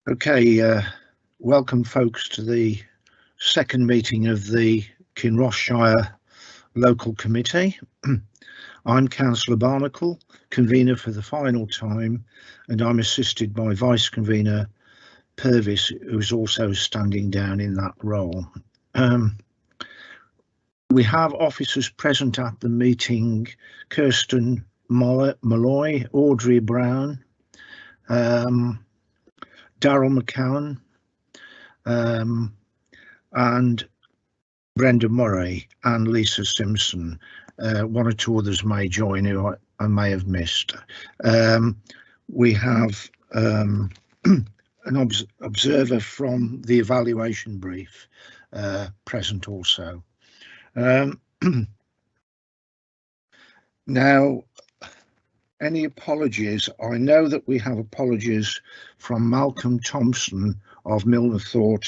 Okay, welcome folks to the second meeting of the Kinross-shire Local Committee. I'm Councillor Barnacle, convener for the final time, and I'm assisted by Vice Convener Purvis, who's also standing down in that role. We have officers present at the meeting: Kirsten Malloy, Audrey Brown, Daryl McCowan, and Brenda Murray and Lisa Simpson. One or two others may join who I may have missed. We have an observer from the evaluation brief present also. Now, any apologies? I know that we have apologies from Malcolm Thompson of Milner Thorpe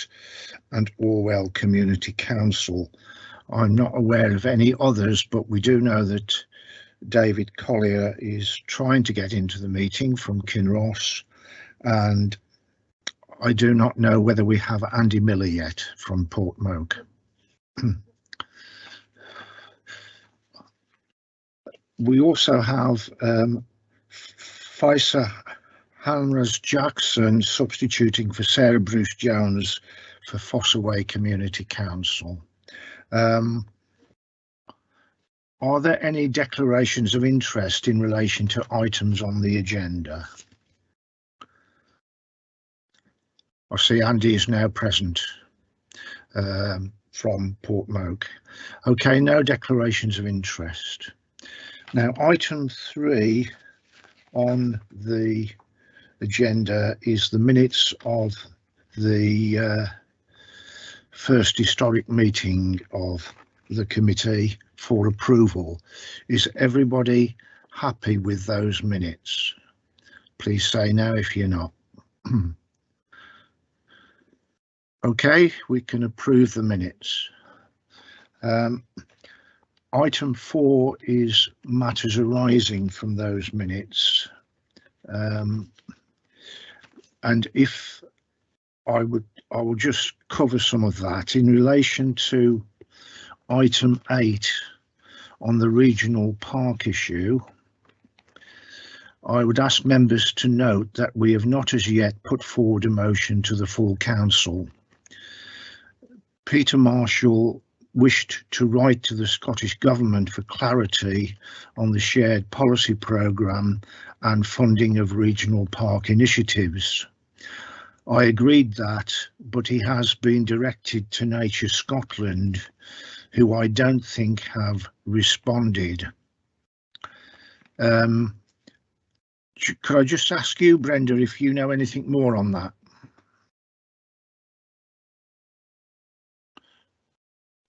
and Orwell Community Council. I'm not aware of any others, but we do know that David Collier is trying to get into the meeting from Kinross, and I do not know whether we have Andy Miller yet from Portmoak. We also have Faisa Hamras Jackson substituting for Sarah Bruce Jones for Fossaway Community Council. Are there any declarations of interest in relation to items on the agenda? I see Andy is now present from Portmoak. Okay, no declarations of interest. Now, item 3 on the agenda is the minutes of the first historic meeting of the committee for approval. Is everybody happy with those minutes? Please say no if you're not. Okay, we can approve the minutes. Item 4 is matters arising from those minutes. And if I will just cover some of that in relation to item 8 on the regional park issue. I would ask members to note that we have not as yet put forward a motion to the full council. Peter Marshall wished to write to the Scottish Government for clarity on the shared policy programme and funding of regional park initiatives. I agreed that, but he has been directed to Nature Scotland, who I don't think have responded. Could I just ask you, Brenda, if you know anything more on that?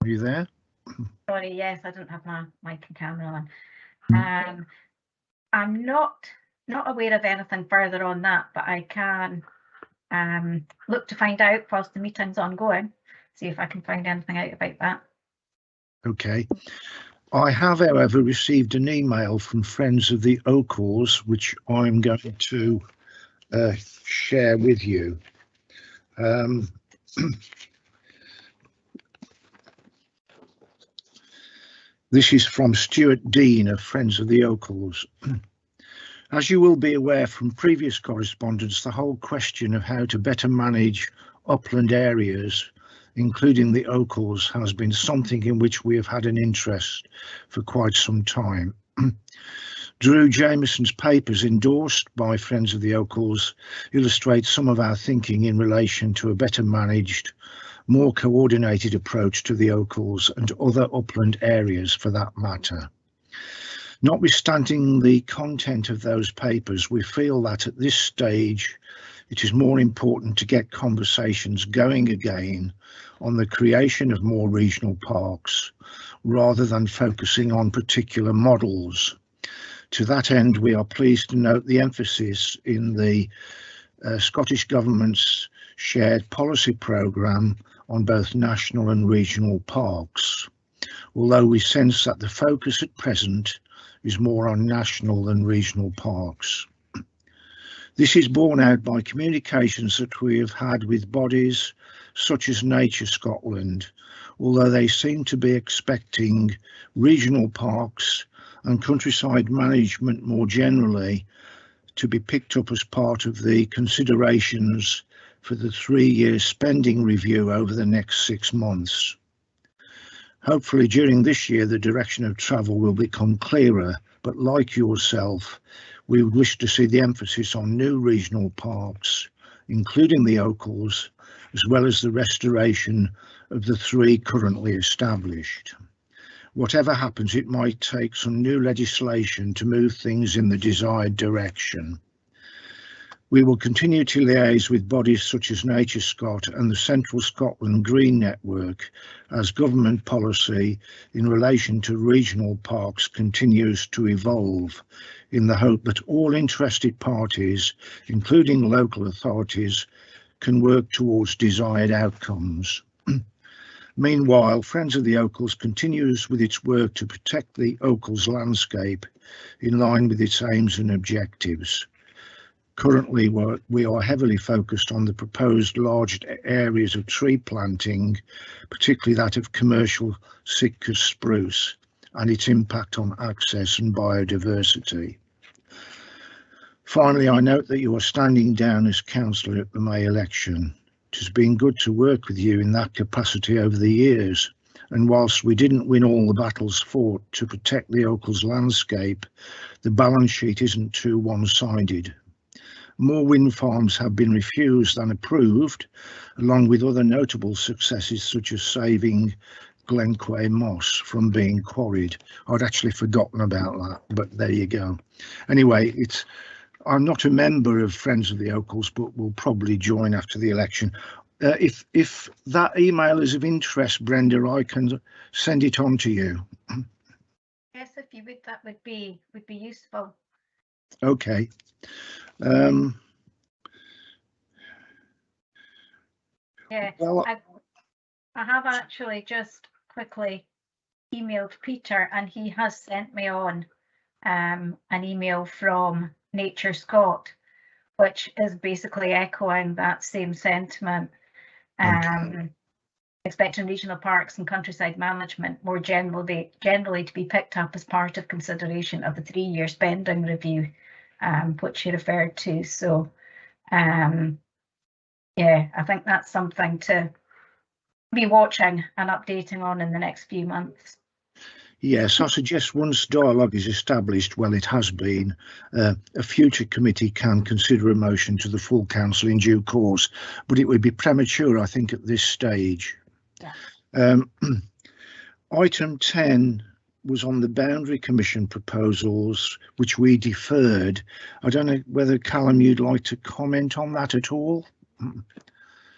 Are you there? Sorry, yes, I don't have my mic and camera on. I'm not aware of anything further on that, but I can look to find out whilst the meeting's ongoing, see if I can find anything out about that. Okay. I have, however, received an email from Friends of the Oakles, which I'm going to share with you. This is from Stuart Dean of Friends of the Oakles. As you will be aware from previous correspondence, the whole question of how to better manage upland areas, including the Oakles, has been something in which we have had an interest for quite some time. Drew Jameson's papers, endorsed by Friends of the Oakles, illustrate some of our thinking in relation to a better managed, more coordinated approach to the Oakles and other upland areas for that matter. Notwithstanding the content of those papers, we feel that at this stage it is more important to get conversations going again on the creation of more regional parks rather than focusing on particular models. To that end, we are pleased to note the emphasis in the Scottish Government's shared policy programme on both national and regional parks, although we sense that the focus at present is more on national than regional parks. This is borne out by communications that we have had with bodies such as Nature Scotland, although they seem to be expecting regional parks and countryside management more generally to be picked up as part of the considerations for the 3-year spending review over the next 6 months. Hopefully during this year the direction of travel will become clearer, but like yourself, we would wish to see the emphasis on new regional parks, including the Ochils, as well as the restoration of the 3 currently established. Whatever happens, it might take some new legislation to move things in the desired direction. We will continue to liaise with bodies such as Nature Scot and the Central Scotland Green Network as government policy in relation to regional parks continues to evolve, in the hope that all interested parties, including local authorities, can work towards desired outcomes. Meanwhile, Friends of the Ochils continues with its work to protect the Ochils landscape in line with its aims and objectives. Currently, we are heavily focused on the proposed large areas of tree planting, particularly that of commercial Sitka spruce, and its impact on access and biodiversity. Finally, I note that you are standing down as councillor at the May election. It has been good to work with you in that capacity over the years, and whilst we didn't win all the battles fought to protect the Ochils landscape, the balance sheet isn't too one-sided. More wind farms have been refused than approved, along with other notable successes such as saving Glenquay moss from being quarried. I'd actually forgotten about that, but there you go. Anyway, I'm not a member of Friends of the Ochils, but will probably join after the election. If that email is of interest, Brenda, I can send it on to you. Yes, if you would, that would be useful. Okay. Yeah, well, I have actually just quickly emailed Peter, and he has sent me on an email from Nature Scot, which is basically echoing that same sentiment. Okay. Expecting regional parks and countryside management more generally to be picked up as part of consideration of the 3-year spending review, which he referred to. So yeah, I think that's something to be watching and updating on in the next few months. Yes, I suggest once dialogue is established, well, it has been, a future committee can consider a motion to the full council in due course, but it would be premature, I think, at this stage. Yeah. Item 10 was on the Boundary Commission proposals, which we deferred. I don't know whether, Callum, you'd like to comment on that at all?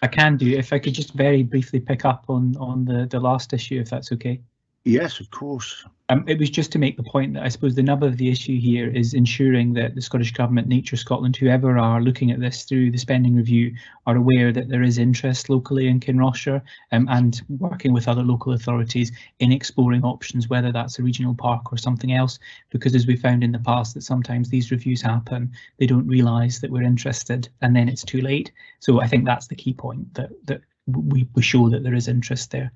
I can do. If I could just very briefly pick up on the last issue, if that's okay. Yes, of course. It was just to make the point that I suppose the nub of the issue here is ensuring that the Scottish Government, Nature Scotland, whoever are looking at this through the spending review, are aware that there is interest locally in Kinross-shire and working with other local authorities in exploring options, whether that's a regional park or something else, because as we found in the past that sometimes these reviews happen, they don't realise that we're interested and then it's too late. So I think that's the key point, that we show that there is interest there.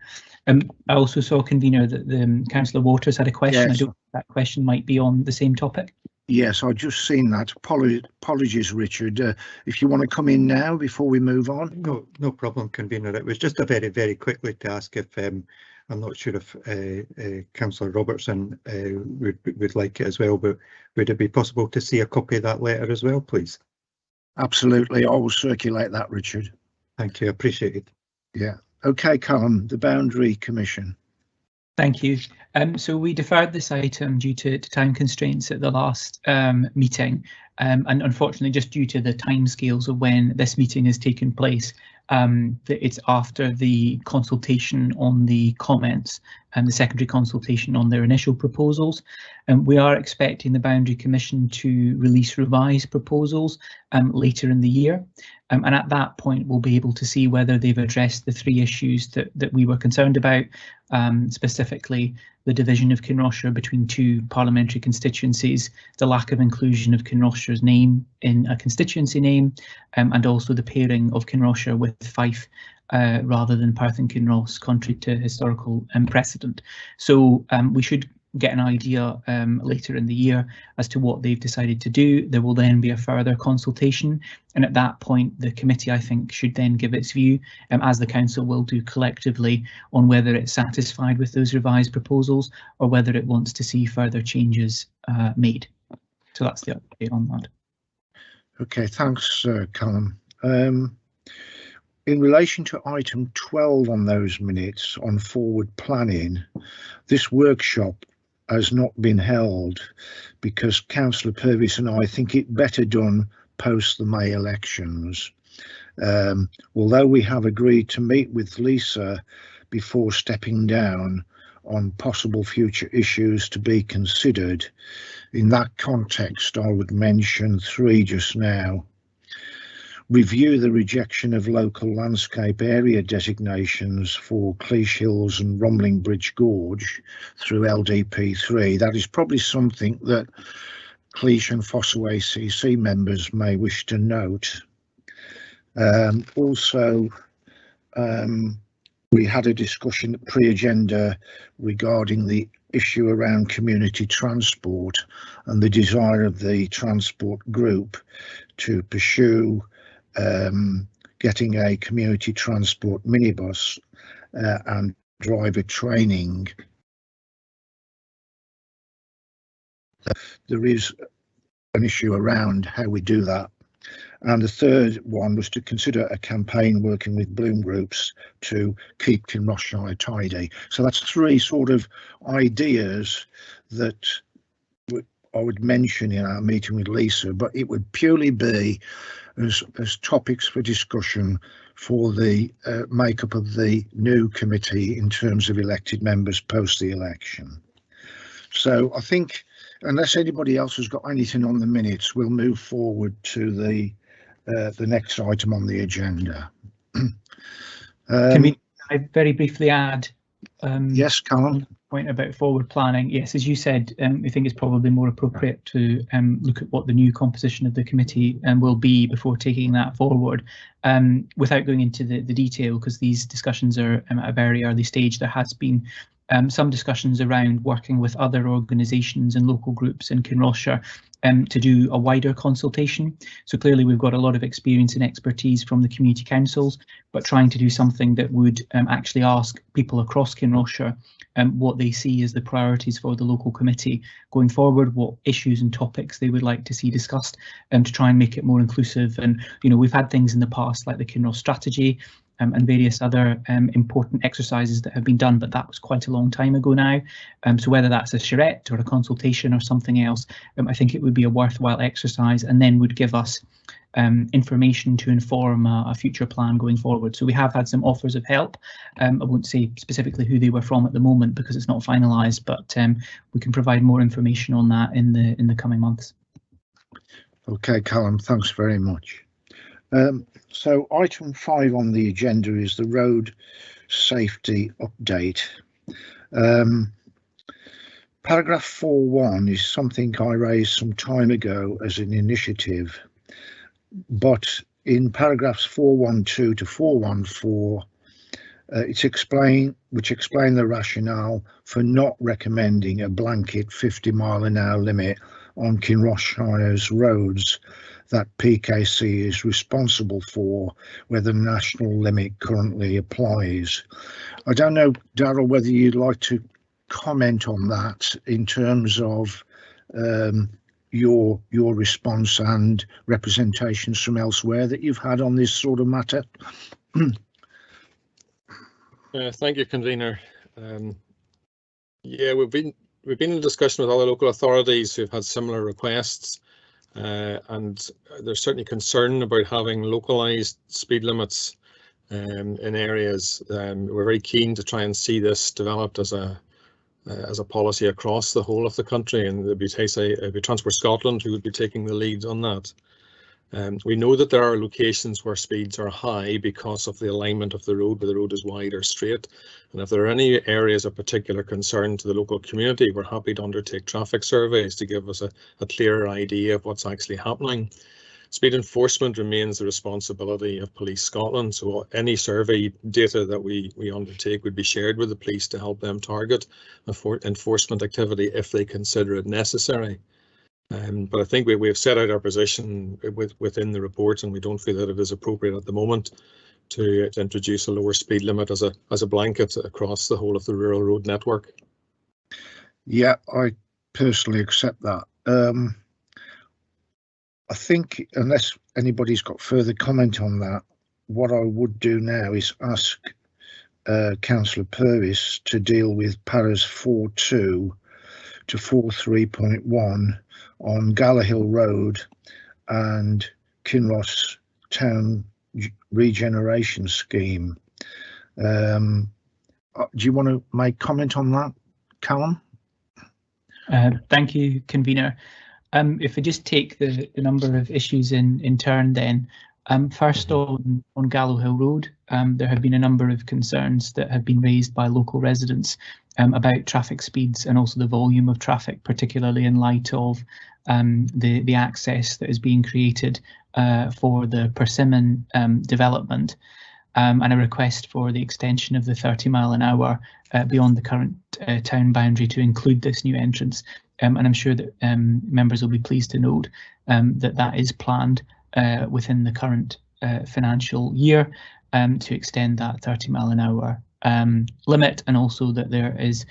I also saw, Convener, that the Councillor Waters had a question. Yes. I don't think that question might be on the same topic. Yes, I've just seen that. Apologies, Richard. If you want to come in now before we move on. No problem, Convener. It was just a very quickly to ask if I'm not sure if Councillor Robertson would like it as well, but would it be possible to see a copy of that letter as well, please? Absolutely, I will circulate that, Richard. Thank you, appreciate it. Yeah. Okay, Callum, the Boundary Commission. Thank you. So we deferred this item due to time constraints at the last meeting, and unfortunately, just due to the timescales of when this meeting has taken place, it's after the consultation on the comments and the secondary consultation on their initial proposals. And we are expecting the Boundary Commission to release revised proposals later in the year. And at that point, we'll be able to see whether they've addressed the 3 issues that we were concerned about, specifically the division of Kinross-shire between two parliamentary constituencies, the lack of inclusion of Kinross-shire's name in a constituency name, and also the pairing of Kinross-shire with Fife rather than Perth and Kinross, contrary to historical precedent. So we should get an idea later in the year as to what they've decided to do. There will then be a further consultation, and at that point the committee, I think, should then give its view, as the council will do collectively, on whether it's satisfied with those revised proposals or whether it wants to see further changes made. So that's the update on that. Okay, thanks, Callum. In relation to item 12 on those minutes on forward planning, this workshop has not been held because Councillor Purvis and I think it better done post the May elections. Although we have agreed to meet with Lisa before stepping down on possible future issues to be considered, in that context I would mention 3 just now. Review the rejection of local landscape area designations for Cleash Hills and Rumbling Bridge Gorge through LDP3. That is probably something that Cleash and Fosso ACC members may wish to note. Also, we had a discussion pre-agenda regarding the issue around community transport and the desire of the transport group to pursue getting a community transport minibus and driver training. There is an issue around how we do that. And the third one was to consider a campaign working with Bloom groups to keep Kinross-shire tidy. So that's 3 sort of ideas that I would mention in our meeting with Lisa, but it would purely be as topics for discussion for the makeup of the new committee in terms of elected members post the election. So I think, unless anybody else has got anything on the minutes, we'll move forward to the next item on the agenda. Can I very briefly add? Yes, Callum. Point about forward planning. Yes, as you said, I think it's probably more appropriate to look at what the new composition of the committee will be before taking that forward. Without going into the detail, because these discussions are at a very early stage, there has been some discussions around working with other organisations and local groups in Kinross-shire to do a wider consultation. So clearly we've got a lot of experience and expertise from the community councils, but trying to do something that would actually ask people across Kinross-shire what they see as the priorities for the local committee going forward, what issues and topics they would like to see discussed, to try and make it more inclusive. And we've had things in the past like the Kinross strategy and various other important exercises that have been done, but that was quite a long time ago now. So whether that's a charrette or a consultation or something else, I think it would be a worthwhile exercise, and then would give us information to inform a future plan going forward. So we have had some offers of help. I won't say specifically who they were from at the moment because it's not finalised, but we can provide more information on that in the coming months. Okay, Callum, thanks very much. So item 5 on the agenda is the road safety update. Paragraph 4.1 is something I raised some time ago as an initiative, but in paragraphs 4.12 to 4.14, which explain the rationale for not recommending a blanket 50-mile-an-hour limit on Kinross-shire's roads that PKC is responsible for, where the national limit currently applies. I don't know, Darryl, whether you'd like to comment on that in terms of your response and representations from elsewhere that you've had on this sort of matter. Thank you, convener. Yeah, we've been in discussion with other local authorities who've had similar requests, and there's certainly concern about having localised speed limits in areas. We're very keen to try and see this developed as a policy across the whole of the country, and it'd be Transport Scotland who would be taking the lead on that. We know that there are locations where speeds are high because of the alignment of the road, where the road is wide or straight. And if there are any areas of particular concern to the local community, we're happy to undertake traffic surveys to give us a clearer idea of what's actually happening. Speed enforcement remains the responsibility of Police Scotland, so any survey data that we undertake would be shared with the police to help them target enforcement activity if they consider it necessary. But I think we have set out our position within the report, and we don't feel that it is appropriate at the moment to introduce a lower speed limit as a blanket across the whole of the rural road network. Yeah, I personally accept that. I think unless anybody's got further comment on that, what I would do now is ask Councillor Purvis to deal with paras 4.2 to 4.3.1 on Gallaghill Road and Kinross Town Regeneration Scheme. Do you want to make comment on that, Callum? Thank you, Convener. If we just take the number of issues in turn then, first on Gallaghill Road, there have been a number of concerns that have been raised by local residents about traffic speeds and also the volume of traffic, particularly in light of the access that is being created for the Persimmon development, and a request for the extension of the 30 mile an hour beyond the current town boundary to include this new entrance. And I'm sure that members will be pleased to note that that is planned within the current financial year to extend that 30 mile an hour limit, and also that there is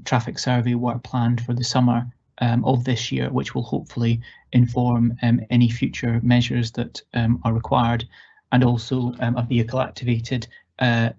traffic survey work planned for the summer of this year, which will hopefully inform any future measures that are required, and also a vehicle activated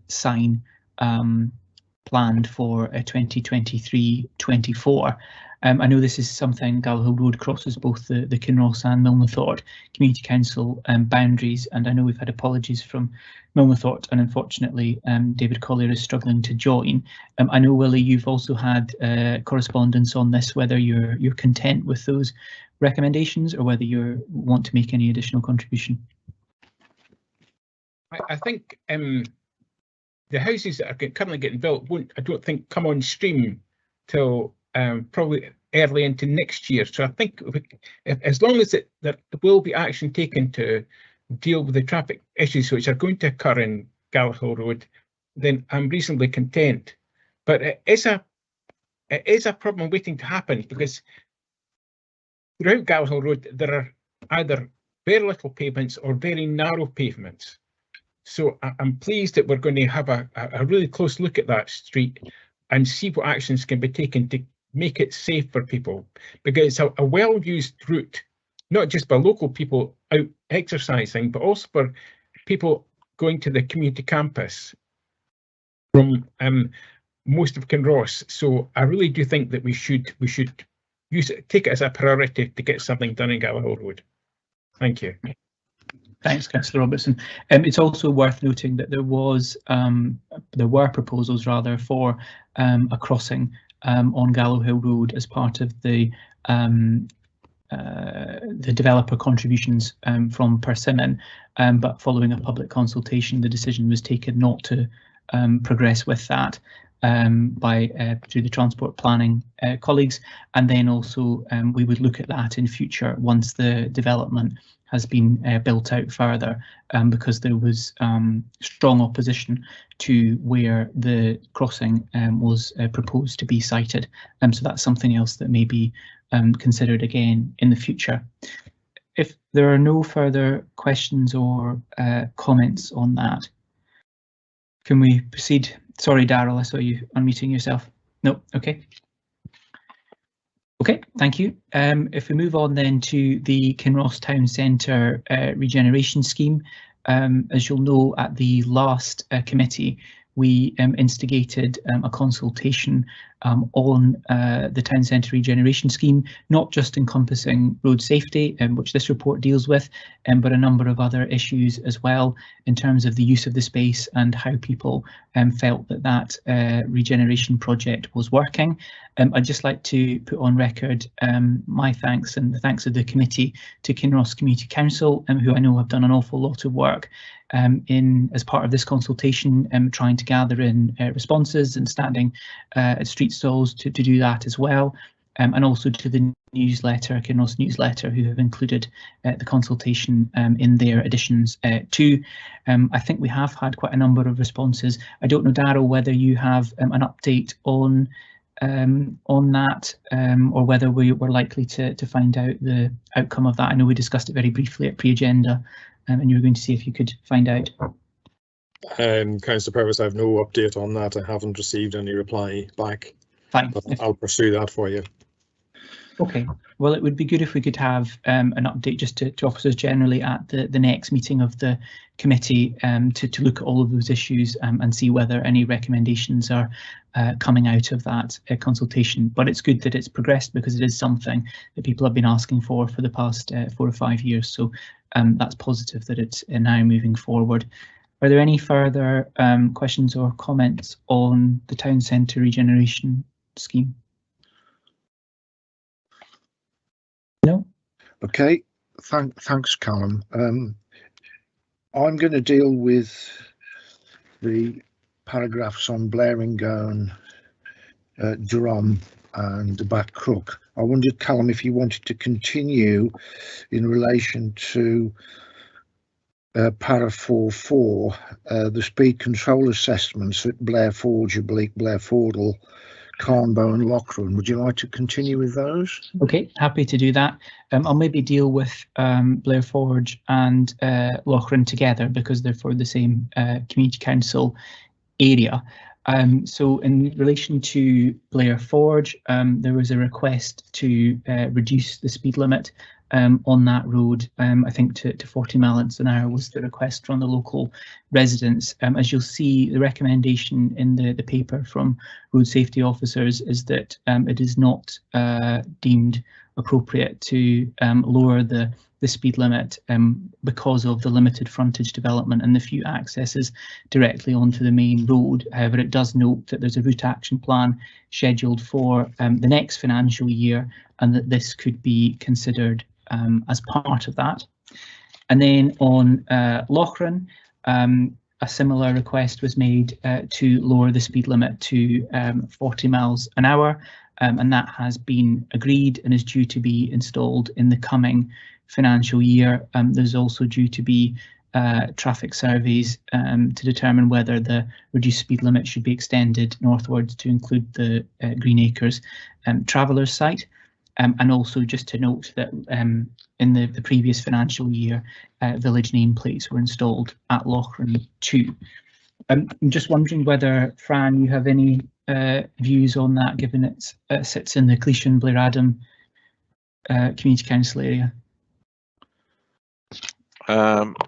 sign planned for 2023-24. I know this is something. Gallaghill Road crosses both the Kinross and Milnathort Community Council boundaries, and I know we've had apologies from Milnathort, and unfortunately David Collier is struggling to join. I know, Willie, you've also had correspondence on this, whether you're content with those recommendations or whether you want to make any additional contribution. I think the houses that are currently getting built won't, I don't think, come on stream till probably early into next year. So I think as long as there will be action taken to deal with the traffic issues which are going to occur in Gallaghill Road, then I'm reasonably content. But it is a problem waiting to happen, because throughout Gallaghill Road there are either very little pavements or very narrow pavements. So I'm pleased that we're going to have a really close look at that street and see what actions can be taken to make it safe for people, because it's a well-used route, not just by local people out exercising, but also for people going to the community campus from most of Kinross. So I really do think that we should take it as a priority to get something done in Gallaghill Road. Thank you. Thanks, Councillor Robertson. It's also worth noting that there were proposals rather for a crossing on Gallaghill Road as part of the developer contributions from Persimmon, but following a public consultation, the decision was taken not to progress with that through the transport planning colleagues, and then also we would look at that in future once the development has been built out further, because there was strong opposition to where the crossing was proposed to be sited. So that's something else that may be considered again in the future. If there are no further questions or comments on that, can we proceed? Sorry, Darryl, I saw you unmuting yourself. No, okay. Okay, thank you. If we move on then to the Kinross Town Centre regeneration scheme, as you'll know, at the last committee, we instigated a consultation on the town centre regeneration scheme, not just encompassing road safety, which this report deals with, but a number of other issues as well in terms of the use of the space and how people felt that that regeneration project was working. I'd just like to put on record my thanks and the thanks of the committee to Kinross Community Council, who I know have done an awful lot of work as part of this consultation, trying to gather in responses and standing at street stalls to do that as well, and also to the newsletter, Kinross newsletter, who have included the consultation in their additions too. I think we have had quite a number of responses. I don't know, Darryl, whether you have an update on that, or whether we were likely to find out the outcome of that. I know we discussed it very briefly at pre-agenda, and you were going to see if you could find out. Councillor Purvis, I have no update on that. I haven't received any reply back. Fine. But I'll pursue that for you. Okay, well, it would be good if we could have an update just to officers generally at the next meeting of the committee, to look at all of those issues and see whether any recommendations are coming out of that consultation. But it's good that it's progressed, because it is something that people have been asking for the past 4 or 5 years. So that's positive that it's now moving forward. Are there any further questions or comments on the town centre regeneration scheme? No? Okay, thanks, Callum. I'm going to deal with the paragraphs on Blaringone, Drum and the Back Crook. I wondered, Callum, if you wanted to continue in relation to para 4.4, the speed control assessments at Blair Forge, Oblique, Blair Fordle, Carnbow and Loughran. Would you like to continue with those? Okay, happy to do that. I'll maybe deal with Blair Forge and Loughran together, because they're for the same community council area. So in relation to Blair Forge, there was a request to reduce the speed limit on that road. I think to 40 miles an hour was the request from the local residents. As you'll see, the recommendation in the paper from road safety officers is that it is not deemed appropriate to lower the speed limit because of the limited frontage development and the few accesses directly onto the main road. However, it does note that there's a route action plan scheduled for the next financial year, and that this could be considered as part of that. And then on Loughran, a similar request was made to lower the speed limit to 40 miles an hour, and that has been agreed and is due to be installed in the coming financial year. There's also due to be traffic surveys to determine whether the reduced speed limit should be extended northwards to include the Greenacres travellers site. And also just to note that in the previous financial year, village nameplates were installed at Loughran too. I'm just wondering whether, Fran, you have any views on that, given it sits in the Cleason Blair Adam Community Council area.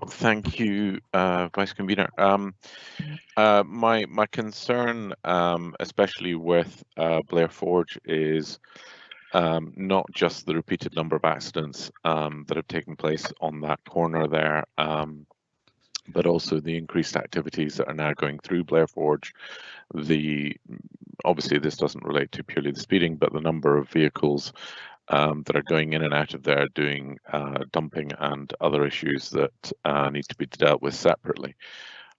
Thank you, Vice Convener. My concern, especially with Blair Forge, is not just the repeated number of accidents that have taken place on that corner there, but also the increased activities that are now going through Blair Forge. Obviously this doesn't relate to purely the speeding, but the number of vehicles that are going in and out of there doing dumping and other issues that need to be dealt with separately.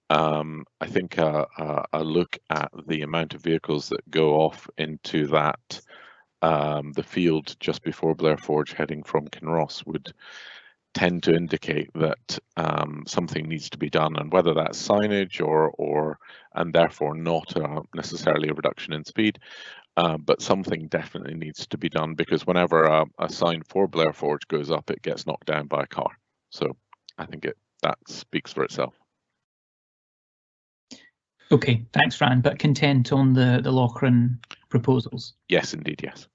I think a look at the amount of vehicles that go off into that the field just before Blair Forge heading from Kinross would tend to indicate that something needs to be done, and whether that's signage or and therefore not necessarily a reduction in speed, but something definitely needs to be done, because whenever a sign for Blair Forge goes up, it gets knocked down by a car. So I think that speaks for itself. Okay, thanks, Fran. But content on the Loughran proposals? Yes, indeed, yes.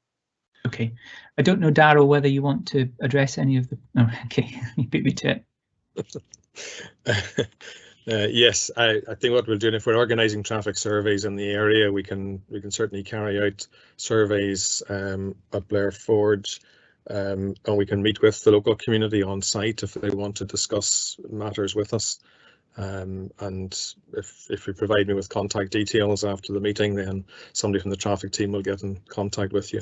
Okay, I don't know, Darryl, whether you want to address any of the. Oh, okay, you beat me to it. Yes, I think what we'll do, if we're organising traffic surveys in the area, we can certainly carry out surveys at Blair Forge, and we can meet with the local community on site if they want to discuss matters with us. And if you provide me with contact details after the meeting, then somebody from the traffic team will get in contact with you.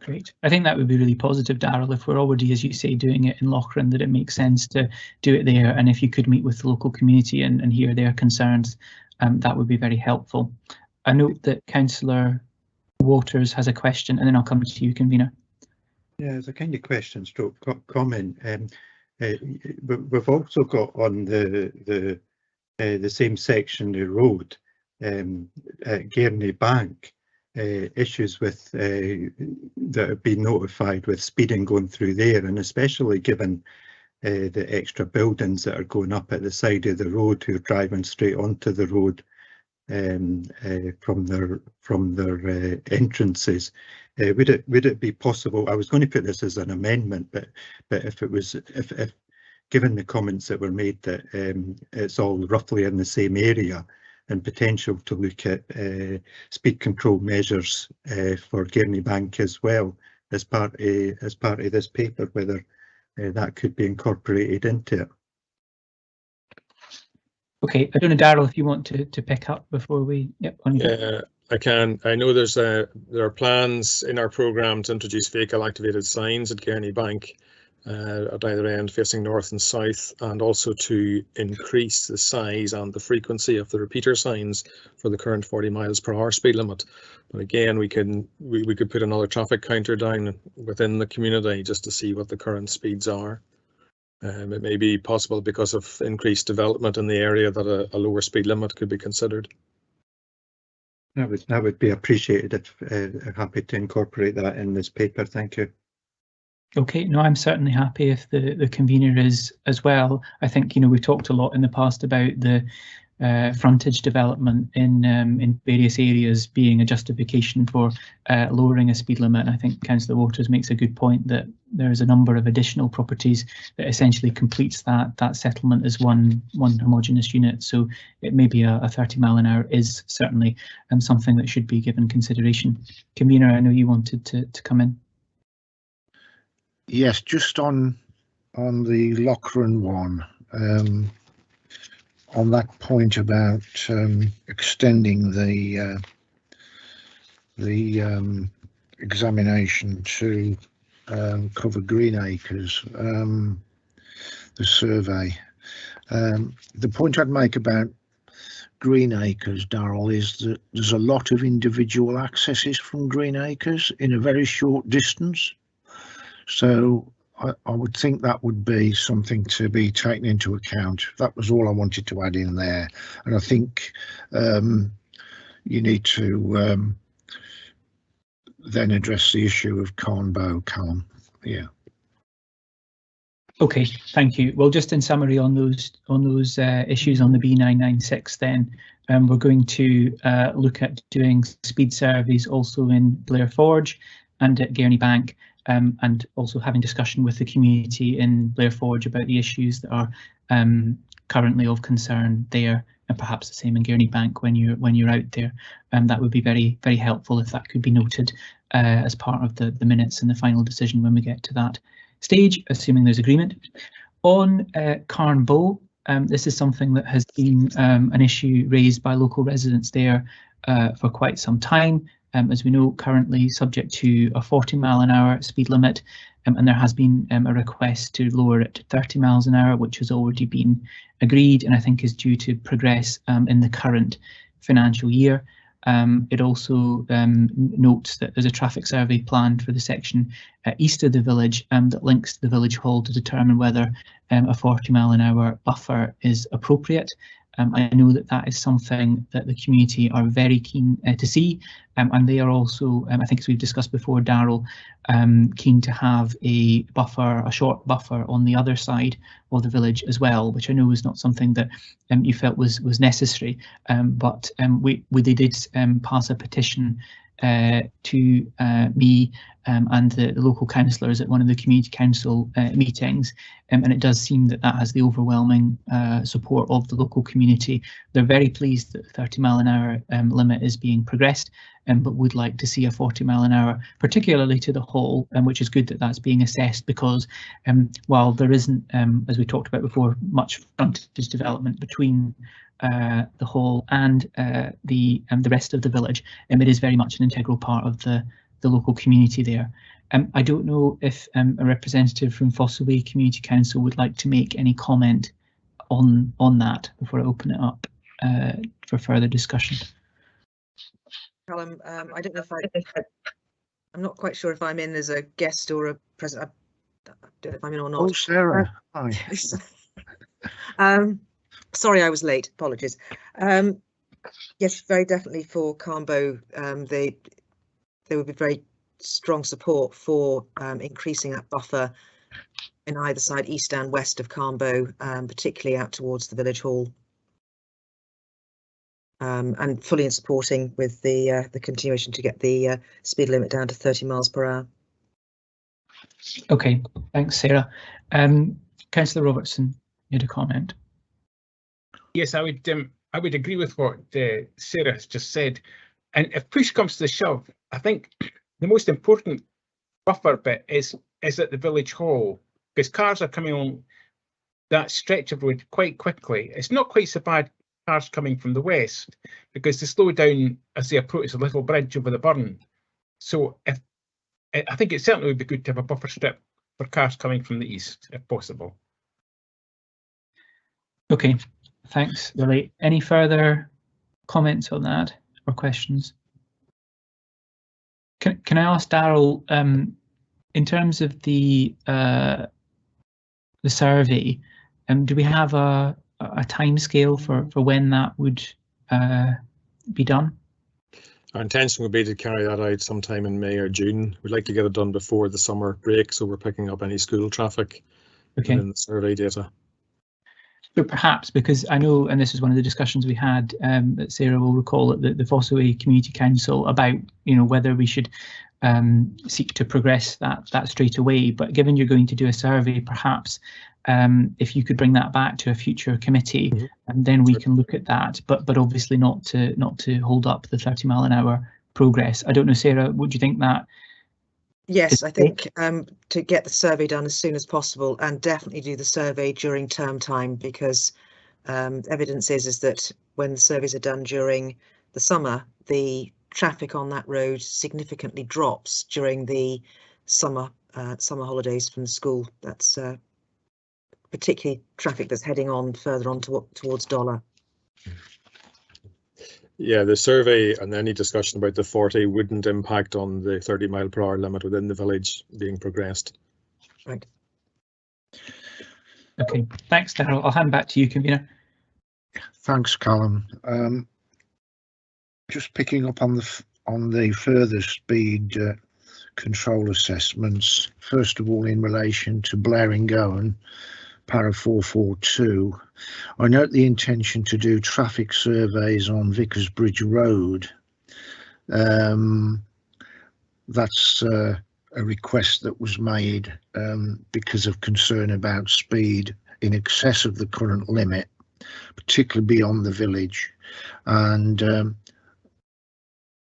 Great. I think that would be really positive, Darryl, if we're already, as you say, doing it in Lochran, that it makes sense to do it there. And if you could meet with the local community and hear their concerns, that would be very helpful. I note that Councillor Waters has a question, and then I'll come to you, Convener. Yeah, it's a kind of question stroke comment. We've also got on the same section of the road at Gairney Bank, issues with that have been notified with speeding going through there, and especially given the extra buildings that are going up at the side of the road, who are driving straight onto the road from their entrances. Would it be possible? I was going to put this as an amendment, but if given the comments that were made that it's all roughly in the same area, and potential to look at speed control measures for Gairney Bank as well as part of this paper, whether that could be incorporated into it. Okay, I don't know, Darryl, if you want to pick up before we. Yep. Yeah, I can. I know there are plans in our programme to introduce vehicle activated signs at Gairney Bank at either end facing north and south, and also to increase the size and the frequency of the repeater signs for the current 40 miles per hour speed limit. But again, we could put another traffic counter down within the community just to see what the current speeds are. It may be possible, because of increased development in the area, that a lower speed limit could be considered. That would be appreciated. If happy to incorporate that in this paper. Thank you. Okay, no, I'm certainly happy if the convener is as well. I think, you know, we've talked a lot in the past about the frontage development in various areas being a justification for lowering a speed limit. And I think Councillor Waters makes a good point that there is a number of additional properties that essentially completes that settlement as one homogeneous unit. So it may be a 30 mile an hour is certainly something that should be given consideration. Convener, I know you wanted to come in. Yes, just on the Lochran one, on that point about extending the examination to cover Green Acres, the survey. The point I'd make about Green Acres, Darryl, is that there's a lot of individual accesses from Green Acres in a very short distance. So I would think that would be something to be taken into account. That was all I wanted to add in there. And I think you need to then address the issue of Carnbow, Callum. Yeah. Okay, thank you. Well, just in summary on those issues on the B996, then we're going to look at doing speed surveys also in Blair Forge and at Gairney Bank. And also having discussion with the community in Blair Forge about the issues that are currently of concern there, and perhaps the same in Gairney Bank when you're out there. That would be very, very helpful if that could be noted as part of the minutes and the final decision when we get to that stage, assuming there's agreement. On Carnbow, this is something that has been an issue raised by local residents there for quite some time. As we know, currently subject to a 40 mile an hour speed limit, and there has been a request to lower it to 30 miles an hour, which has already been agreed and I think is due to progress in the current financial year. It also notes that there's a traffic survey planned for the section east of the village that links to the village hall to determine whether a 40 mile an hour buffer is appropriate. I know that is something that the community are very keen to see, and they are also, I think as we've discussed before, Darryl, keen to have a short buffer on the other side of the village as well, which I know is not something that you felt was necessary, but they did pass a petition to me and the local councillors at one of the community council meetings, and it does seem that that has the overwhelming support of the local community. They're very pleased that the 30 mile an hour limit is being progressed, but would like to see a 40 mile an hour, particularly to the Hall, which is good that that's being assessed, because while there isn't, as we talked about before, much frontage development between the Hall and the rest of the village, it is very much an integral part of the local community there. I don't know if a representative from Fossilway Community Council would like to make any comment on that before I open it up for further discussion. Callum, I don't know if I'm not quite sure if I'm in as a guest or a president. I don't know if I'm in or not. Oh, Sarah, hi. Sorry, I was late. Apologies. Yes, very definitely for Carnbo. There would be very strong support for increasing that buffer in either side, east and west of Carnbo, particularly out towards the village hall. And fully in supporting with the continuation to get the speed limit down to 30 miles per hour. Okay, thanks, Sarah. Councillor Robertson, you had a comment. Yes, I would agree with what Sarah has just said. And if push comes to the shove, I think the most important buffer bit is at the village hall, because cars are coming on that stretch of road quite quickly. It's not quite so bad cars coming from the west, because they slow down as they approach the little bridge over the burn. So I think it certainly would be good to have a buffer strip for cars coming from the east, if possible. Okay, thanks, Lily. Any further comments on that or questions? Can I ask Daryl, in terms of the survey, do we have a time scale for when that would be done? Our intention would be to carry that out sometime in May or June. We'd like to get it done before the summer break, so we're picking up any school traffic in the survey data. So perhaps, because I know, and this is one of the discussions we had, that Sarah will recall at the Fossilway Community Council about, whether we should seek to progress that straight away. But given you're going to do a survey, perhaps if you could bring that back to a future committee, and then we can look at that. But obviously not to hold up the 30 mile an hour progress. I don't know, Sarah, would you think that? Yes, I think to get the survey done as soon as possible, and definitely do the survey during term time, because evidence is that when the surveys are done during the summer, the traffic on that road significantly drops during the summer holidays from the school. That's particularly traffic that's heading on further on towards Dollar. Yeah, the survey and any discussion about the 40 wouldn't impact on the 30 mile per hour limit within the village being progressed. Right. Okay, thanks, Daryl. I'll hand back to you, convener. Thanks, Callum. Just picking up on the further speed control assessments. First of all, in relation to Blaringowan, para 442. I note the intention to do traffic surveys on Vickers Bridge Road. That's a request that was made because of concern about speed in excess of the current limit, particularly beyond the village. And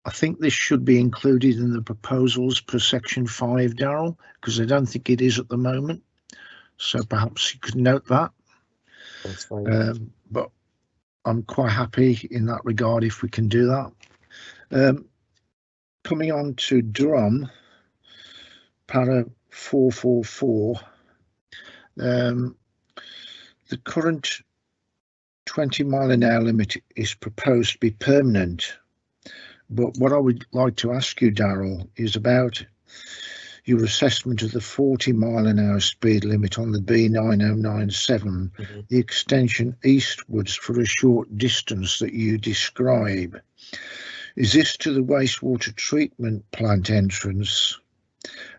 I think this should be included in the proposals per section 5, Daryl, because I don't think it is at the moment. So perhaps you could note that. That's fine. But I'm quite happy in that regard if we can do that. Coming on to Drum, para 444, the current 20 mile an hour limit is proposed to be permanent. But what I would like to ask you, Daryl, is about your assessment of the 40 mile an hour speed limit on the B9097, the extension eastwards for a short distance that you describe. Is this to the wastewater treatment plant entrance?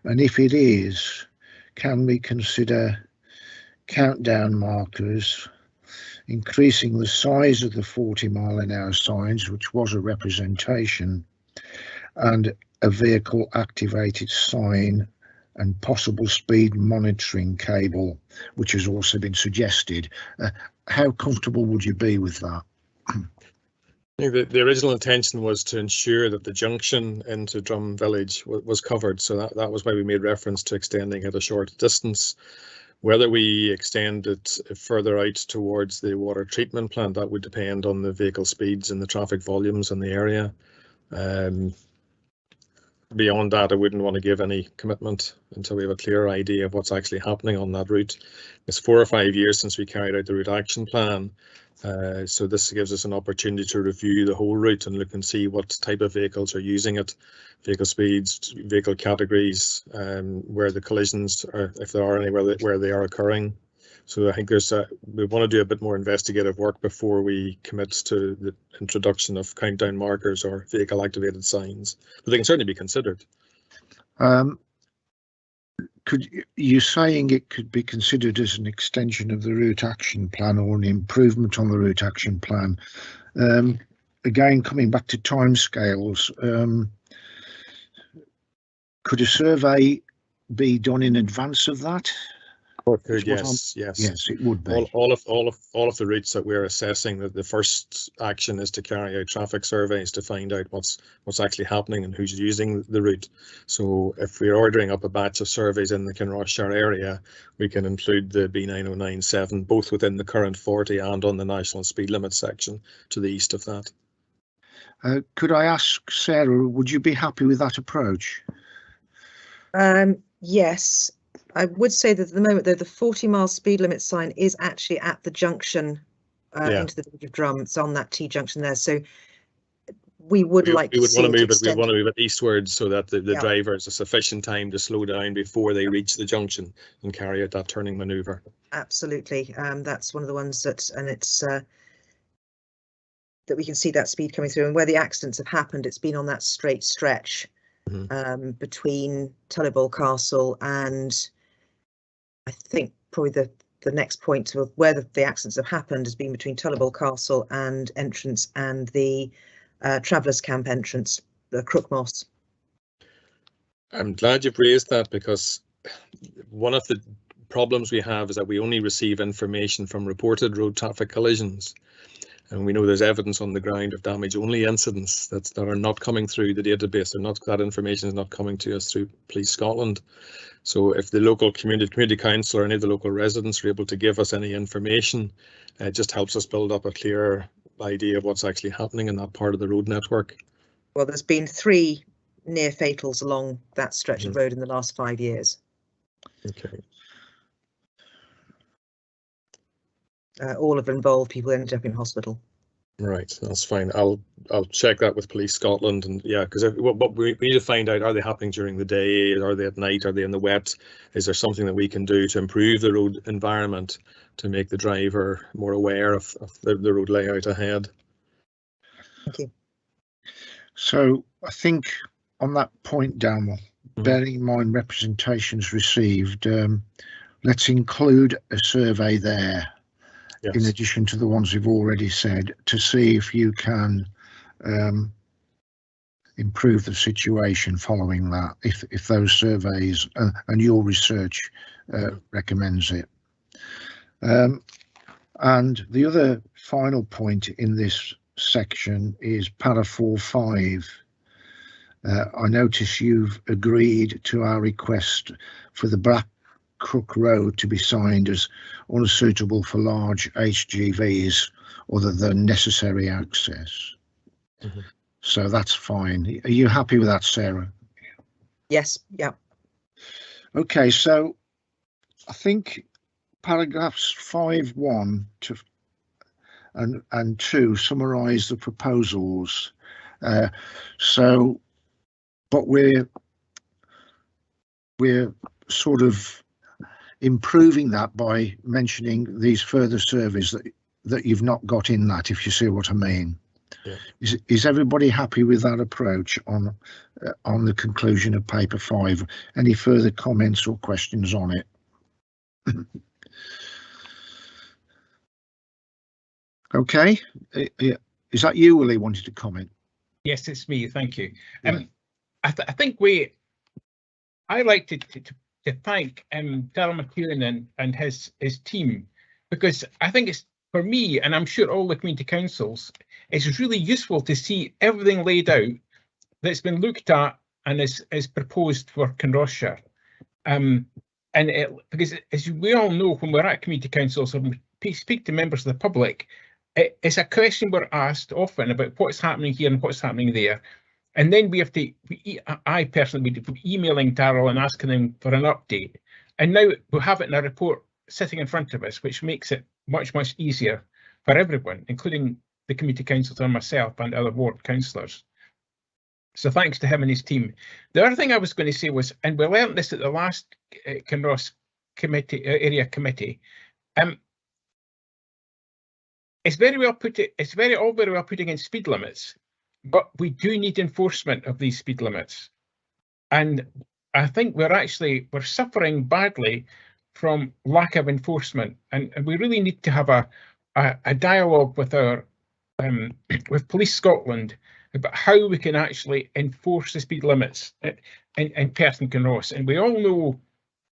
And if it is, can we consider countdown markers, increasing the size of the 40 mile an hour signs, which was a representation, and a vehicle activated sign and possible speed monitoring cable, which has also been suggested. How comfortable would you be with that? I think that the original intention was to ensure that the junction into Drum Village was covered, so that was why we made reference to extending it a short distance. Whether we extend it further out towards the water treatment plant, that would depend on the vehicle speeds and the traffic volumes in the area. Beyond that, I wouldn't want to give any commitment until we have a clear idea of what's actually happening on that route. It's 4 or 5 years since we carried out the route action plan. So this gives us an opportunity to review the whole route and look and see what type of vehicles are using it, vehicle speeds, vehicle categories, where the collisions are, if there are any, where they are occurring. So I think we want to do a bit more investigative work before we commit to the introduction of countdown markers or vehicle activated signs, but they can certainly be considered. You saying it could be considered as an extension of the route action plan or an improvement on the route action plan? Again, coming back to timescales, could a survey be done in advance of that? Yes, it would be. All of the routes that we're assessing, the first action is to carry out traffic surveys to find out what's actually happening and who's using the route. So if we're ordering up a batch of surveys in the Kinross-shire area, we can include the B9097 both within the current 40 and on the national speed limit section to the east of that. Could I ask Sarah, would you be happy with that approach? Yes. I would say that at the moment, though, the 40-mile speed limit sign is actually at the junction into the village of Drum. It's on that T junction there. So we would like to see it extended. We want to move it eastwards so that the driver has a sufficient time to slow down before they reach the junction and carry out that turning manoeuvre. Absolutely. That's one of the ones and it's that we can see that speed coming through. And where the accidents have happened, it's been on that straight stretch between Tullibol Castle and I think probably the next point of where the accidents have happened has been between Tullibol Castle and entrance and the Travellers Camp entrance, the Crookmoss. I'm glad you've raised that, because one of the problems we have is that we only receive information from reported road traffic collisions. And we know there's evidence on the ground of damage-only incidents that are not coming through the database. That information is not coming to us through Police Scotland. So if the local community council or any of the local residents are able to give us any information, it just helps us build up a clearer idea of what's actually happening in that part of the road network. Well, there's been 3 near fatals along that stretch of road in the last 5 years. Okay. All have involved people ended up in hospital. Right, that's fine. I'll check that with Police Scotland, and yeah, because what we need to find out, are they happening during the day? Are they at night? Are they in the wet? Is there something that we can do to improve the road environment to make the driver more aware of the road layout ahead? Thank you. So I think on that point, Daniel, bearing in mind representations received, let's include a survey there. Yes. In addition to the ones we've already said, to see if you can improve the situation following that, if those surveys and your research recommends it. And the other final point in this section is para 4.5. I notice you've agreed to our request for the Black Crook Road to be signed as unsuitable for large HGVs other than necessary access. So that's fine. Are you happy with that, Sarah? Yes. Yeah. Okay, so I think paragraphs 5.1 to and 2 summarise the proposals. But we're sort of improving that by mentioning these further surveys that you've not got in that, if you see what I mean. Yeah. Is everybody happy with that approach on the conclusion of paper 5? Any further comments or questions on it? Okay, is that you, Willie, wanted to comment? Yes, it's me. Thank you. I think I'd like to thank Darryl McEwen and his team, because I think it's, for me, and I'm sure all the community councils, it's really useful to see everything laid out that's been looked at and is proposed for Kinross-shire. Because as we all know, when we're at community councils and we speak to members of the public, it's a question we're asked often about what's happening here and what's happening there. And then we have to, I personally would be emailing Darryl and asking him for an update. And now we have it in a report sitting in front of us, which makes it much, much easier for everyone, including the community councils and myself and other ward councillors. So thanks to him and his team. The other thing I was going to say was, and we learned this at the last Kinross committee, area committee, it's very well put. It's all very well putting in speed limits, but we do need enforcement of these speed limits. And I think we're suffering badly from lack of enforcement, and we really need to have a dialogue with our with Police Scotland about how we can actually enforce the speed limits in Perth and Kinross. And we all know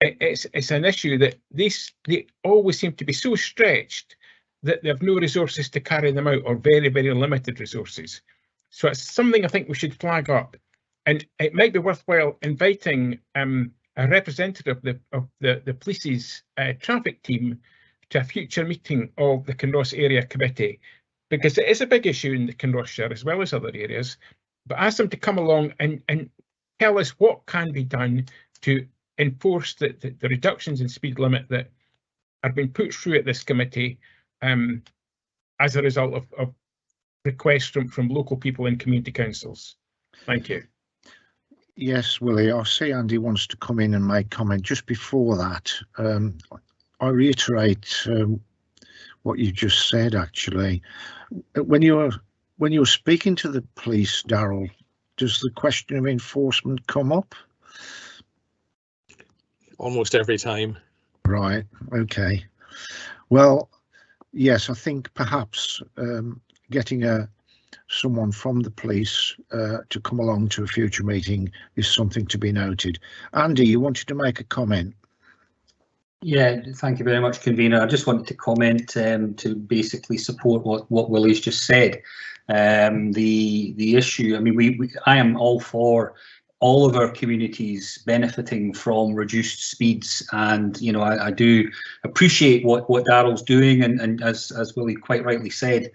it's an issue that they always seem to be so stretched that they have no resources to carry them out, or very, very limited resources. So it's something I think we should flag up, and it might be worthwhile inviting a representative of the police's traffic team to a future meeting of the Kinross Area Committee, because it is a big issue in the Kinross-shire as well as other areas. But ask them to come along and tell us what can be done to enforce the reductions in speed limit that are being put through at this committee as a result of requests from local people in community councils. Thank you. Yes, Willie, I see Andy wants to come in and make comment. Just before that, I reiterate what you just said, actually. When you're speaking to the police, Darryl, does the question of enforcement come up? Almost every time. Right, okay. Well, yes, I think perhaps getting someone from the police to come along to a future meeting is something to be noted. Andy, you wanted to make a comment? Yeah, thank you very much, convener. I just wanted to comment to basically support what Willie's just said. The issue, I mean, I am all for all of our communities benefiting from reduced speeds, and you know, I do appreciate what Darryl's doing, and as Willie quite rightly said,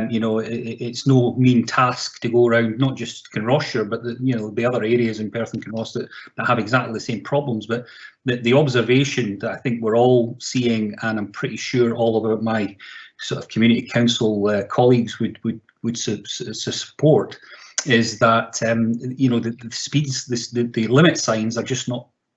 you know, it's no mean task to go around not just Kinross-shire, but the other areas in Perth and Kinross that have exactly the same problems. But the observation that I think we're all seeing, and I'm pretty sure all of my sort of community council colleagues would support, is that you know, the speeds, the limit signs are just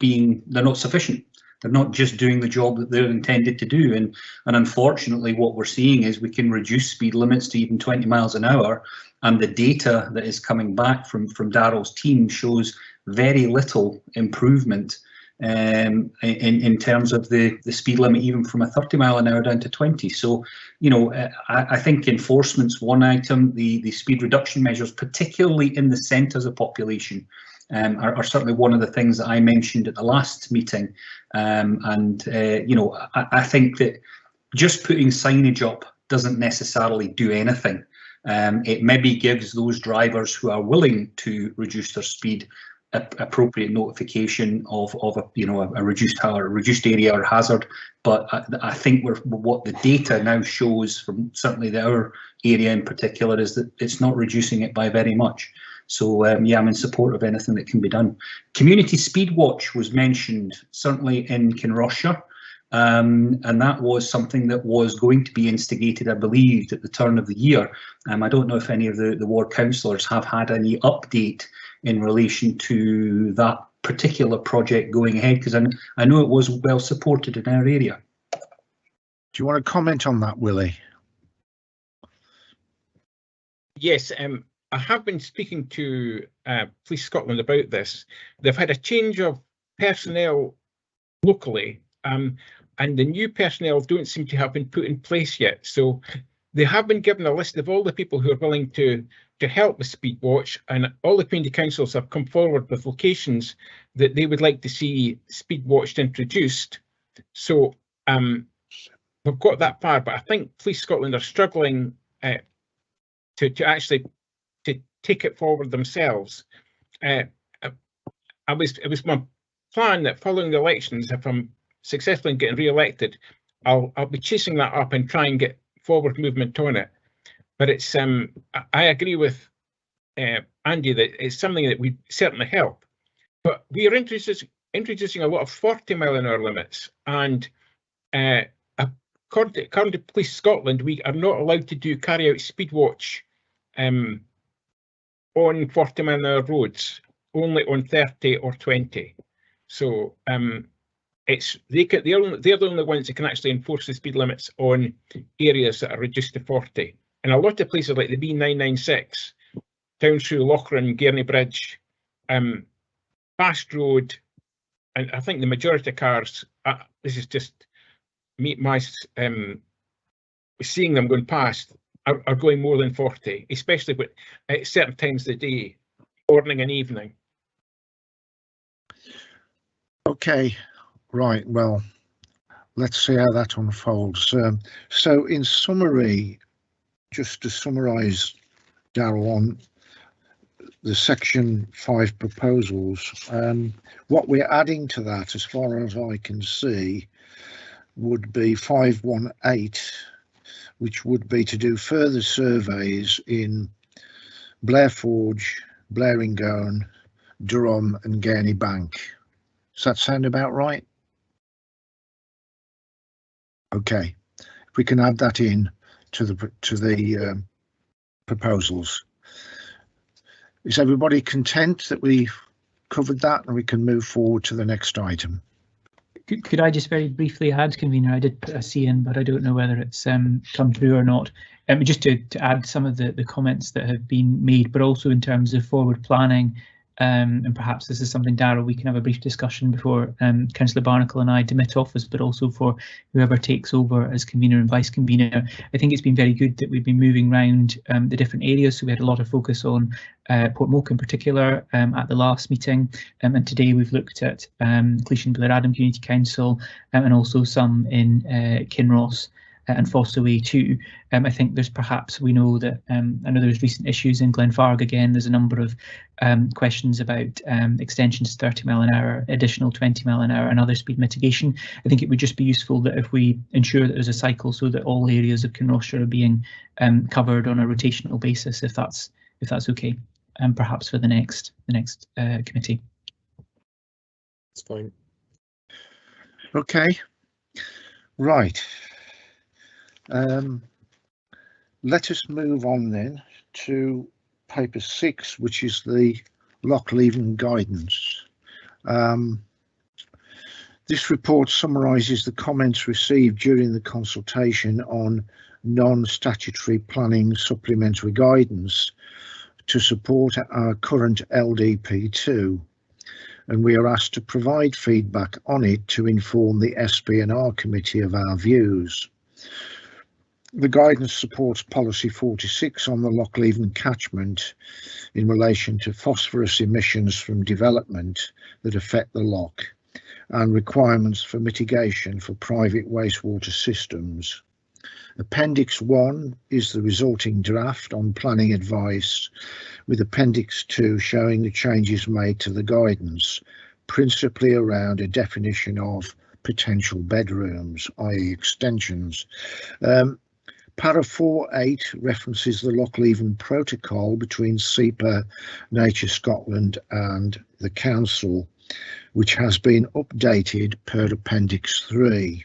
they're not sufficient. They're not just doing the job that they're intended to do, and unfortunately what we're seeing is we can reduce speed limits to even 20 miles an hour, and the data that is coming back from Darryl's team shows very little improvement in terms of the speed limit, even from a 30 mile an hour down to 20. So, you know, I think enforcement's one item. The speed reduction measures, particularly in the centres of population, are certainly one of the things that I mentioned at the last meeting. You know, I think that just putting signage up doesn't necessarily do anything. It maybe gives those drivers who are willing to reduce their speed appropriate notification of a reduced area or hazard, but I think what the data now shows from certainly our area in particular is that it's not reducing it by very much. So yeah, I'm in support of anything that can be done. Community Speed Watch was mentioned, certainly in Kinross-shire, and that was something that was going to be instigated, I believe, at the turn of the year. I don't know if any of the ward councillors have had any update in relation to that particular project going ahead, because I know it was well supported in our area. Do you want to comment on that, Willie? Yes, I have been speaking to Police Scotland about this. They've had a change of personnel locally, and the new personnel don't seem to have been put in place yet. So they have been given a list of all the people who are willing to to help with Speed Watch, and all the community councils have come forward with locations that they would like to see Speed Watch introduced. So we've got that far, but I think Police Scotland are struggling to actually take it forward themselves. It was my plan that following the elections, if I'm successful in getting re-elected, I'll be chasing that up and try and get forward movement on it. But it's I agree with Andy that it's something that would certainly help. But we are introducing a lot of 40-mile-an-hour limits, and according to Police Scotland, we are not allowed to carry out speed watch on 40-mile-an-hour roads, only on 30 or 20. So they're the only ones that can actually enforce the speed limits on areas that are reduced to 40. And a lot of places like the B996, down through Lochran, Gairney Bridge, Fast Road, and I think the majority of cars, this is just my seeing them going past, are going more than 40, especially at certain times of the day, morning and evening. Okay, right, well, let's see how that unfolds. So in summary, just to summarise, Darryl, on the Section 5 proposals, what we're adding to that, as far as I can see, would be 518, which would be to do further surveys in Blair Forge, Blaringone, Durham and Gairney Bank. Does that sound about right? Okay, if we can add that in to the proposals. Is everybody content that we've covered that and we can move forward to the next item? Could I just very briefly add, Convener? I did put a C in, but I don't know whether it's come through or not. Just to add some of the comments that have been made, but also in terms of forward planning, and perhaps this is something, Darryl, we can have a brief discussion before Councillor Barnacle and I demit office, but also for whoever takes over as convener and vice convener. I think it's been very good that we've been moving around the different areas. So we had a lot of focus on Portmoak in particular at the last meeting, and today we've looked at Cleash Blair Adam Community Council and also some in Kinross and Fossaway too. I think there's perhaps, we know that I know there's recent issues in Glenfarg again. There's a number of questions about extensions to 30 mile an hour, additional 20 mile an hour and other speed mitigation. I think it would just be useful that if we ensure that there's a cycle so that all areas of Kinross-shire are being covered on a rotational basis, if that's okay, and perhaps for the next committee. That's fine. Okay, right. Let us move on then to paper 6, which is the Loch Leven guidance. This report summarises the comments received during the consultation on non-statutory planning supplementary guidance to support our current LDP2, and we are asked to provide feedback on it to inform the SP&R committee of our views. The guidance supports policy 46 on the Loch Leven catchment in relation to phosphorus emissions from development that affect the loch and requirements for mitigation for private wastewater systems. Appendix 1 is the resulting draft on planning advice, with Appendix 2 showing the changes made to the guidance, principally around a definition of potential bedrooms, i.e. extensions. Para 4.8 references the Loch Leven protocol between SEPA, Nature Scotland and the Council, which has been updated per Appendix 3.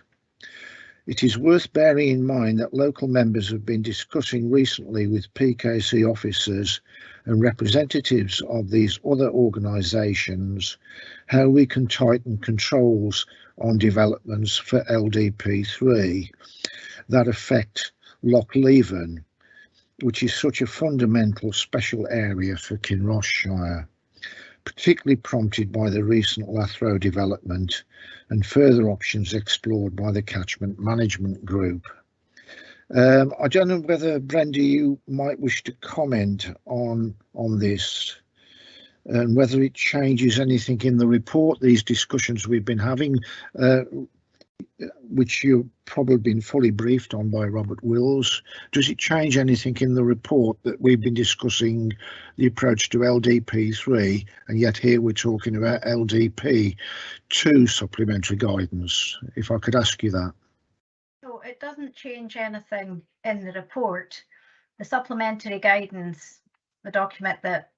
It is worth bearing in mind that local members have been discussing recently with PKC officers and representatives of these other organisations how we can tighten controls on developments for LDP3 that affect Loch Leven, which is such a fundamental special area for Kinross-shire, particularly prompted by the recent Lathrow development and further options explored by the Catchment Management Group. I don't know whether, Brenda, you might wish to comment on this and whether it changes anything in the report, these discussions we've been having, which you've probably been fully briefed on by Robert Wills. Does it change anything in the report that we've been discussing the approach to LDP3, and yet here we're talking about LDP2 supplementary guidance? If I could ask you that. So it doesn't change anything in the report. The supplementary guidance, the document that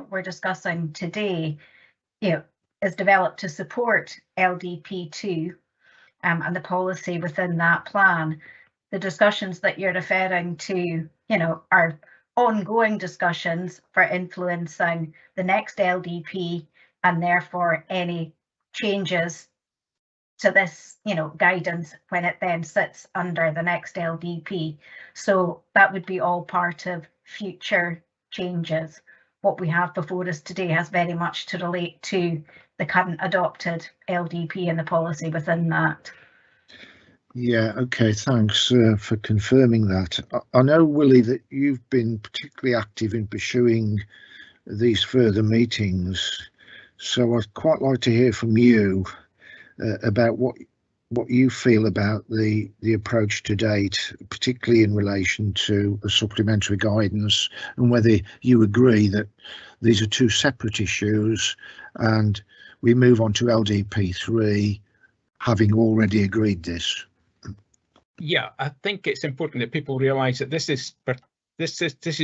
we're discussing today, is developed to support LDP2 and the policy within that plan. The discussions that you're referring to, are ongoing discussions for influencing the next LDP, and therefore any changes to this, guidance when it then sits under the next LDP. So that would be all part of future changes. What we have before us today has very much to relate to the current adopted LDP and the policy within that. Yeah, okay, thanks for confirming that. I know, Willie, that you've been particularly active in pursuing these further meetings, so I'd quite like to hear from you about what you feel about the approach to date, particularly in relation to the supplementary guidance, and whether you agree that these are two separate issues and we move on to LDP3 having already agreed this. Yeah, I think it's important that people realise that this is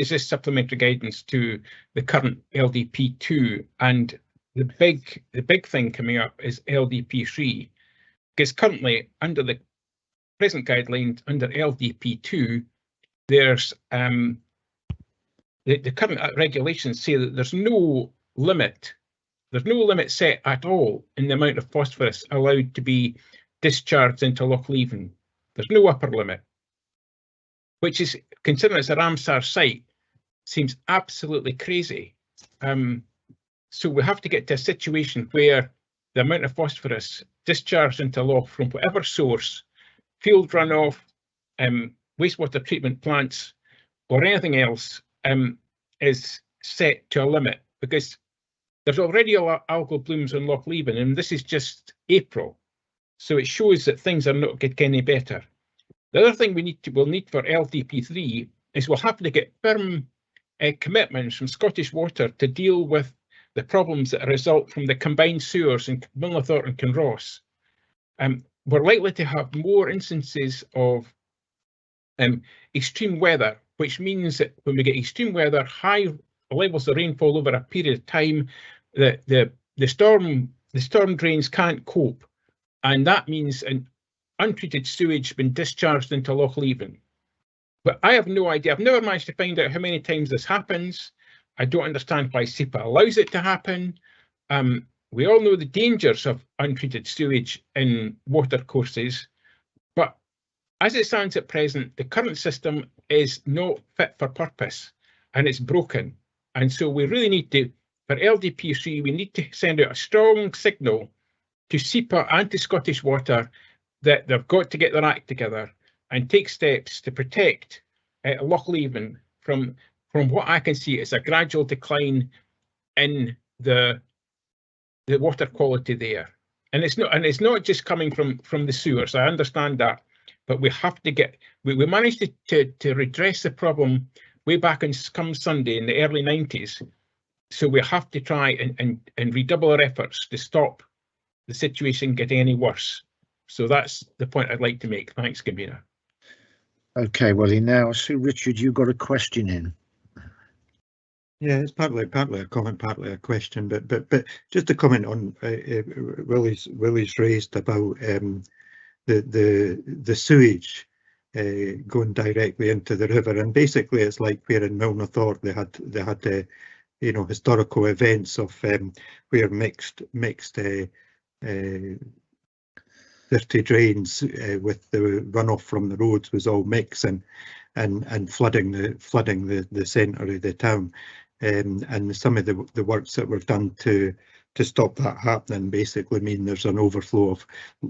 just supplementary guidance to the current LDP2, and the big thing coming up is LDP3, because currently under the present guidelines under LDP2, there's the current regulations say that there's no limit set at all in the amount of phosphorus allowed to be discharged into Loch Leven. There's no upper limit, which is, considering it's a Ramsar site, seems absolutely crazy. So we have to get to a situation where the amount of phosphorus discharged into Loch from whatever source, field runoff, wastewater treatment plants, or anything else, is set to a limit, because there's already algal blooms on Loch Leven, and this is just April. So it shows that things are not getting any better. The other thing we'll need for LDP3 is we'll have to get firm commitments from Scottish Water to deal with the problems that result from the combined sewers in Milnathort and Kinross. We're likely to have more instances of extreme weather, which means that when we get extreme weather, high levels of rainfall over a period of time, the storm drains can't cope, and that means an untreated sewage being discharged into Loch Leven. But I have no idea. I've never managed to find out how many times this happens. I don't understand why SEPA allows it to happen. We all know the dangers of untreated sewage in watercourses, but as it stands at present, the current system is not fit for purpose and it's broken. And so we really need to, for LDP3, we need to send out a strong signal to SEPA and to Scottish Water that they've got to get their act together and take steps to protect Loch Leven from what I can see is a gradual decline in the water quality there. And it's not just coming from the sewers. I understand that, but we have to get. We managed to redress the problem way back in Scum Sunday in the early 90s. So we have to try and redouble our efforts to stop the situation getting any worse. So that's the point I'd like to make. Thanks, Gabina. Okay, Willie, now I see, Richard, you've got a question in. Yeah, it's partly a comment, partly a question, but just to comment on Willie's raised about the sewage going directly into the river, and basically it's like where in Milnathort they had historical events of where mixed dirty drains with the runoff from the roads was all mixed and flooding the centre of the town. And some of the works that were done to stop that happening basically mean there's an overflow of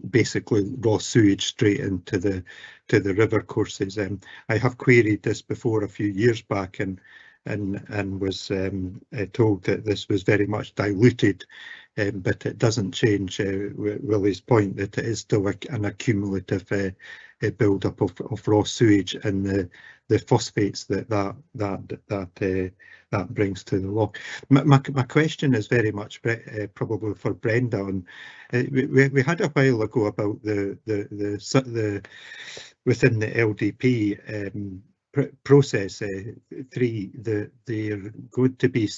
basically raw sewage straight into the river courses. I have queried this before a few years back and was told that this was very much diluted, but it doesn't change Willie's point that it is still an accumulative build-up of raw sewage and the phosphates that brings to the loch. My question is very much probably for Brenda. And we had a while ago about the within the LDP process 3, they're going to be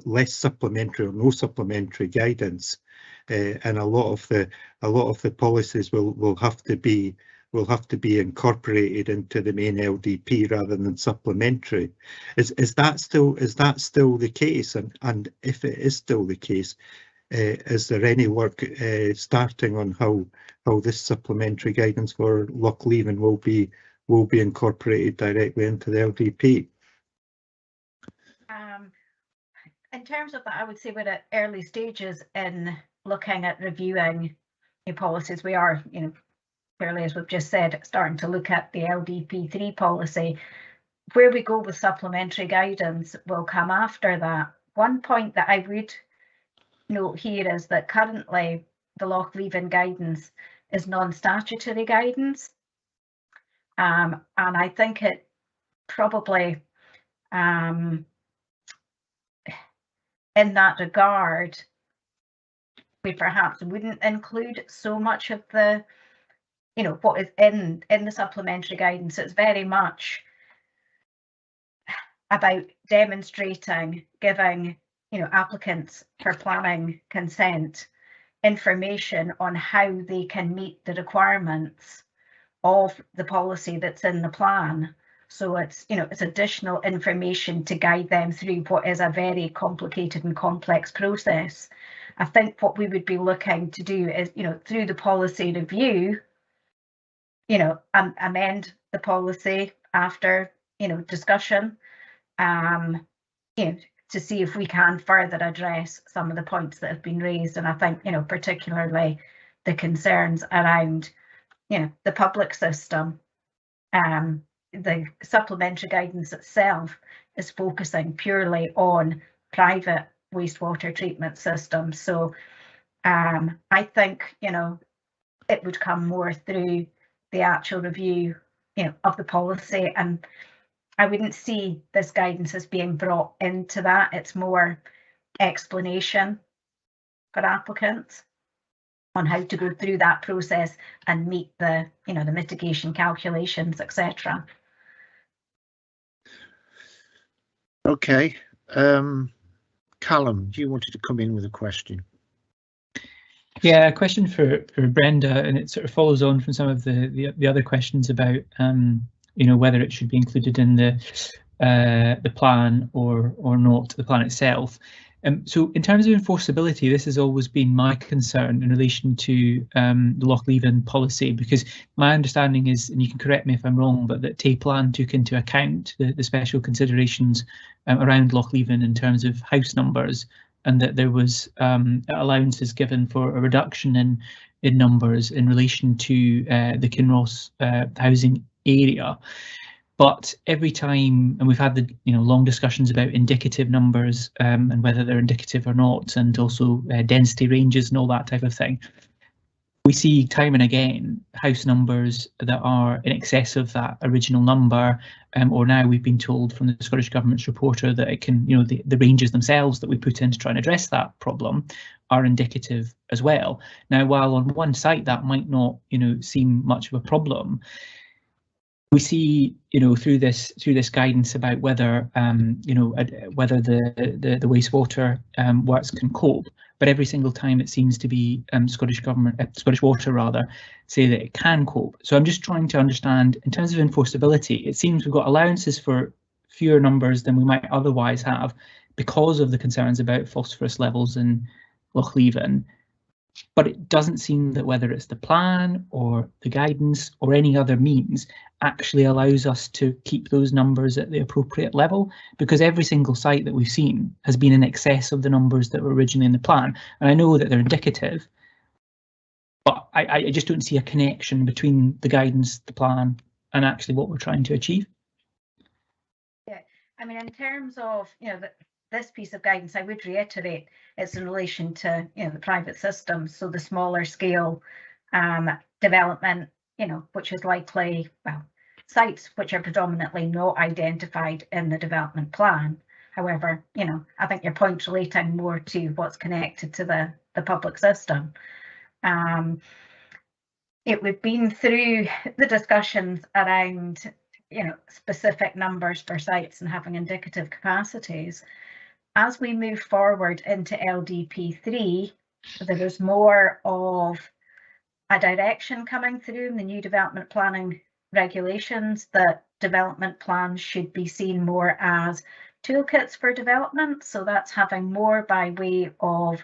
less supplementary or no supplementary guidance, and a lot of the policies will have to be incorporated into the main LDP rather than supplementary. Is that still the case? And if it is still the case, is there any work starting on how this supplementary guidance for Loch Leven will be incorporated directly into the LDP? In terms of that, I would say we're at early stages in looking at reviewing new policies. We are, clearly, as we've just said, starting to look at the LDP3 policy. Where we go with supplementary guidance will come after that. One point that I would note here is that currently the Loch Leven guidance is non-statutory guidance. And I think it probably, in that regard, we perhaps wouldn't include so much of the, what is in the supplementary guidance. It's very much about demonstrating, giving, applicants for planning consent information on how they can meet the requirements of the policy that's in the plan. So it's, it's additional information to guide them through what is a very complicated and complex process. I think what we would be looking to do is, through the policy review, amend the policy after, discussion, to see if we can further address some of the points that have been raised. And I think, particularly the concerns around, the public system. The supplementary guidance itself is focusing purely on private wastewater treatment systems. So I think, it would come more through the actual review, of the policy. And I wouldn't see this guidance as being brought into that. It's more explanation for applicants on how to go through that process and meet the, the mitigation calculations, etc. Okay. Callum, you wanted to come in with a question. Yeah, a question for Brenda, and it sort of follows on from some of the other questions about whether it should be included in the plan or not, the plan itself. So in terms of enforceability, this has always been my concern in relation to the Loch Leven policy, because my understanding is, and you can correct me if I'm wrong, but that Tay Plan took into account the special considerations around Loch Leven in terms of house numbers, and that there was allowances given for a reduction in numbers in relation to the Kinross housing area. But every time, and we've had the long discussions about indicative numbers and whether they're indicative or not, and also density ranges and all that type of thing, we see time and again house numbers that are in excess of that original number, or now we've been told from the Scottish Government's reporter that it can, the ranges themselves that we put in to try and address that problem are indicative as well. Now, while on one site that might not, seem much of a problem, we see, through this guidance about whether, whether the wastewater works can cope. But every single time it seems to be Scottish Water rather, say that it can cope. So I'm just trying to understand, in terms of enforceability, it seems we've got allowances for fewer numbers than we might otherwise have because of the concerns about phosphorus levels in Loch Leven. but it doesn't seem that whether it's the plan or the guidance or any other means actually allows us to keep those numbers at the appropriate level, because every single site that we've seen has been in excess of the numbers that were originally in the plan. And I know that they're indicative, but I just don't see a connection between the guidance, the plan, and actually what we're trying to achieve. Yeah, I mean, in terms of, this piece of guidance, I would reiterate it's in relation to, the private systems. So the smaller scale development, which is likely, well, sites which are predominantly not identified in the development plan. However, I think your point's relating more to what's connected to the public system. We've been through the discussions around, specific numbers for sites and having indicative capacities. As we move forward into LDP3, there is more of a direction coming through in the new development planning regulations that development plans should be seen more as toolkits for development. So that's having more by way of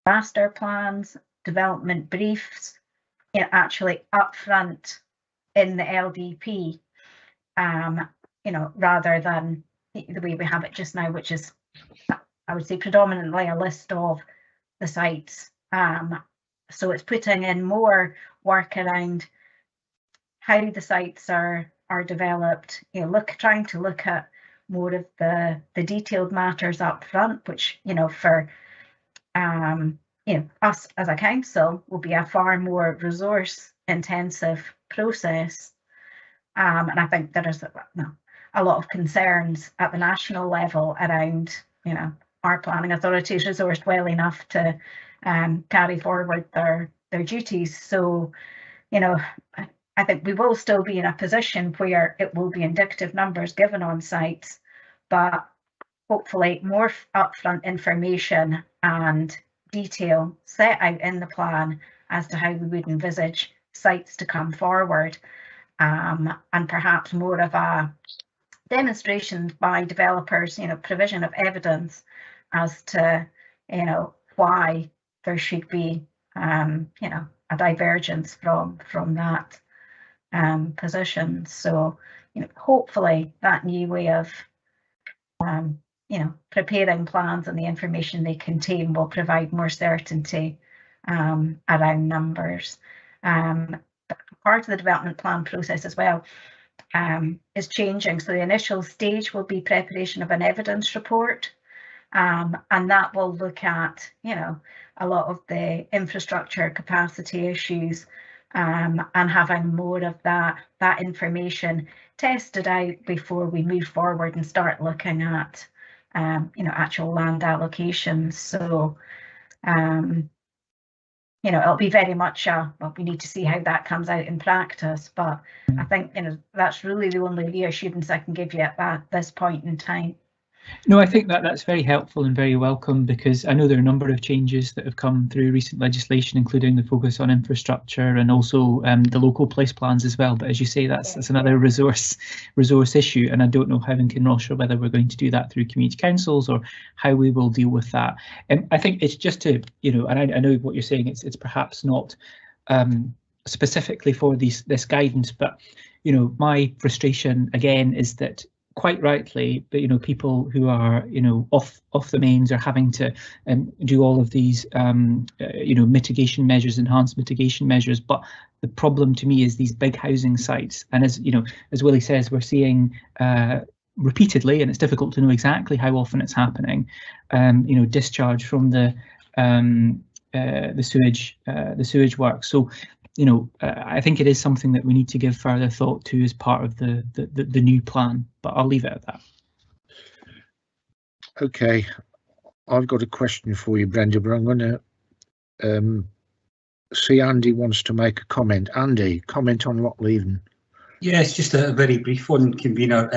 master plans, development briefs, actually upfront in the LDP, rather than the way we have it just now, which is, I would say, predominantly a list of the sites. So it's putting in more work around how the sites are developed, trying to look at more of the detailed matters up front, which, for us as a council will be a far more resource intensive process. And I think there is a lot of concerns at the national level around, our planning authorities resourced well enough to carry forward their duties. So, I think we will still be in a position where it will be indicative numbers given on sites, but hopefully more upfront information and detail set out in the plan as to how we would envisage sites to come forward, and perhaps more of a demonstration by developers, provision of evidence as to, why there should be, a divergence from that position. So, hopefully that new way of, preparing plans and the information they contain will provide more certainty around numbers. Part of the development plan process as well is changing. So the initial stage will be preparation of an evidence report, and that will look at, a lot of the infrastructure capacity issues, and having more of that information tested out before we move forward and start looking at, actual land allocations. So, it'll be very much well, we need to see how that comes out in practice, but I think, that's really the only reassurance I can give you at this point in time. No, I think that's very helpful and very welcome, because I know there are a number of changes that have come through recent legislation, including the focus on infrastructure and also the local place plans as well. But as you say, that's another resource issue, and I don't know how in Kinross-shire whether we're going to do that through community councils or how we will deal with that. And I think it's just to, and I know what you're saying, it's perhaps not specifically for this guidance, but my frustration again is that, quite rightly, but people who are off the mains are having to do all of these mitigation measures, enhanced mitigation measures. But the problem to me is these big housing sites, and as Willie says, we're seeing repeatedly, and it's difficult to know exactly how often it's happening. Discharge from the sewage work. So, I think it is something that we need to give further thought to as part of the new plan, but I'll leave it at that. Okay, I've got a question for you, Brenda, but I'm going to see Andy wants to make a comment. Andy, comment on Lochleven. Yes, just a very brief one, convener.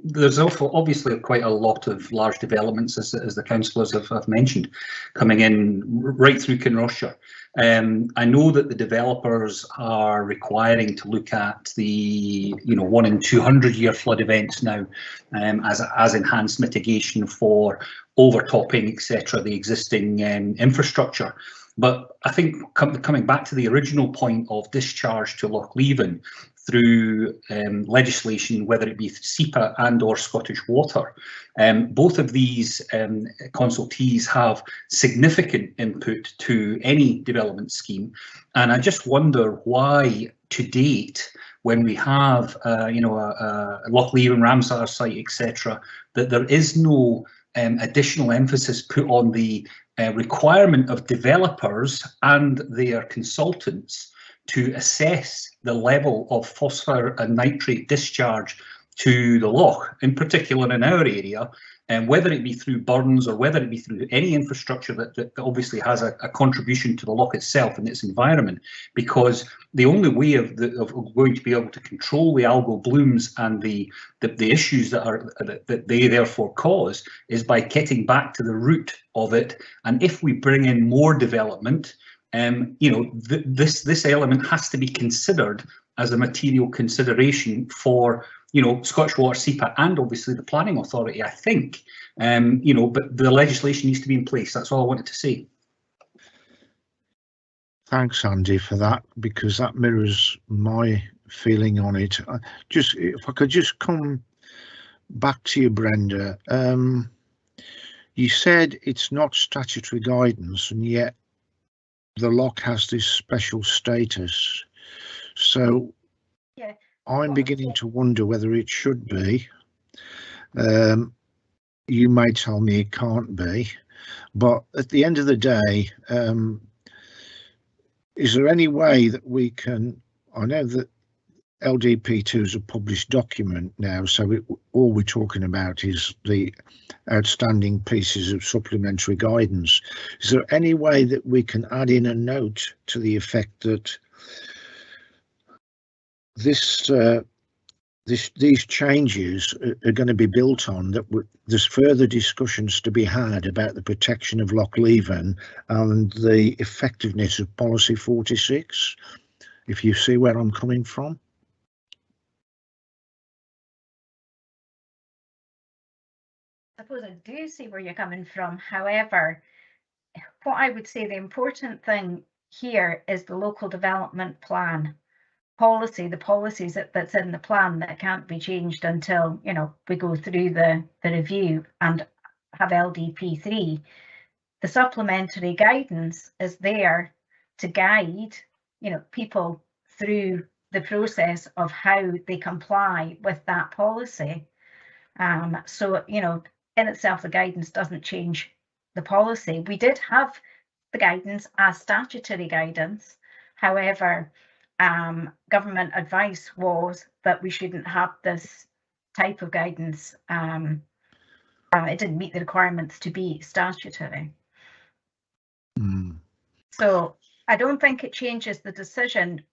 There's also obviously quite a lot of large developments, as the councillors have mentioned, coming in right through Kinross-shire. I know that the developers are requiring to look at the 1 in 200 year flood events now as enhanced mitigation for overtopping, etc., the existing infrastructure. But I think coming back to the original point of discharge to Loch Leven through legislation, whether it be SEPA and or Scottish Water, both of these consultees have significant input to any development scheme. And I just wonder why to date, when we have you know, a Loch Leven, Ramsar site, etc., that there is no additional emphasis put on the requirement of developers and their consultants to assess the level of phosphor and nitrate discharge to the loch, in particular in our area, and whether it be through burns or whether it be through any infrastructure that obviously has a contribution to the loch itself and its environment, because the only way of going to be able to control the algal blooms and the issues that they therefore cause is by getting back to the root of it. And if we bring in more development, you know, this element has to be considered as a material consideration for, you know, Scottish Water, SEPA, and obviously the Planning Authority, I think. You know, but the legislation needs to be in place. That's all I wanted to say. Thanks, Andy, for that, because that mirrors my feeling on it. Just if I could just come back to you, Brenda. You said it's not statutory guidance, and yet the loch has this special status. So yeah, I'm beginning to wonder whether it should be. You may tell me it can't be, but at the end of the day, is there any way that we can, I know that LDP2 is a published document now, so all we're talking about is the outstanding pieces of supplementary guidance. Is there any way that we can add in a note to the effect that these changes are going to be built on, that there's further discussions to be had about the protection of Loch Leven and the effectiveness of Policy 46, if you see where I'm coming from? I suppose I do see where you're coming from. However, what I would say the important thing here is the local development plan policy, the policies that's in the plan that can't be changed until, you know, we go through the review and have LDP3. The supplementary guidance is there to guide, you know, people through the process of how they comply with that policy. So, you know, in itself, the guidance doesn't change the policy. We did have the guidance as statutory guidance. However, government advice was that we shouldn't have this type of guidance. It didn't meet the requirements to be statutory. So I don't think it changes the decision.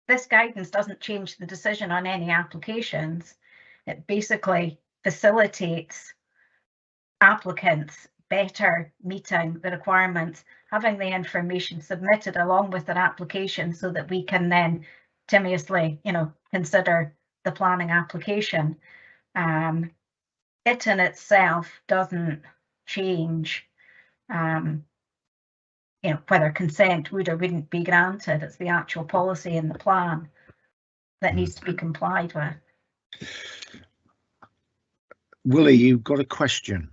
This guidance doesn't change the decision on any applications. It basically facilitates applicants better meeting the requirements, having the information submitted along with their application so that we can then continuously, you know, consider the planning application. It in itself doesn't change, you know, whether consent would or wouldn't be granted. It's the actual policy in the plan that needs to be complied with. Willie, you've got a question.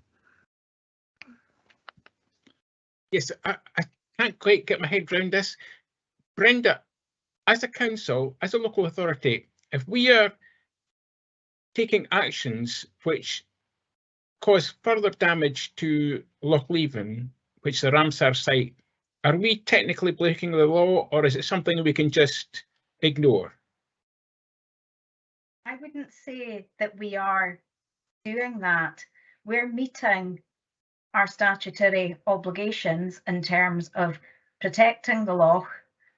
Yes, I can't quite get my head around this. Brenda, as a council, as a local authority, if we are taking actions which cause further damage to Loch Leven, which is the Ramsar site, are we technically breaking the law, or is it something we can just ignore? I wouldn't say that we are doing that. We're meeting our statutory obligations in terms of protecting the loch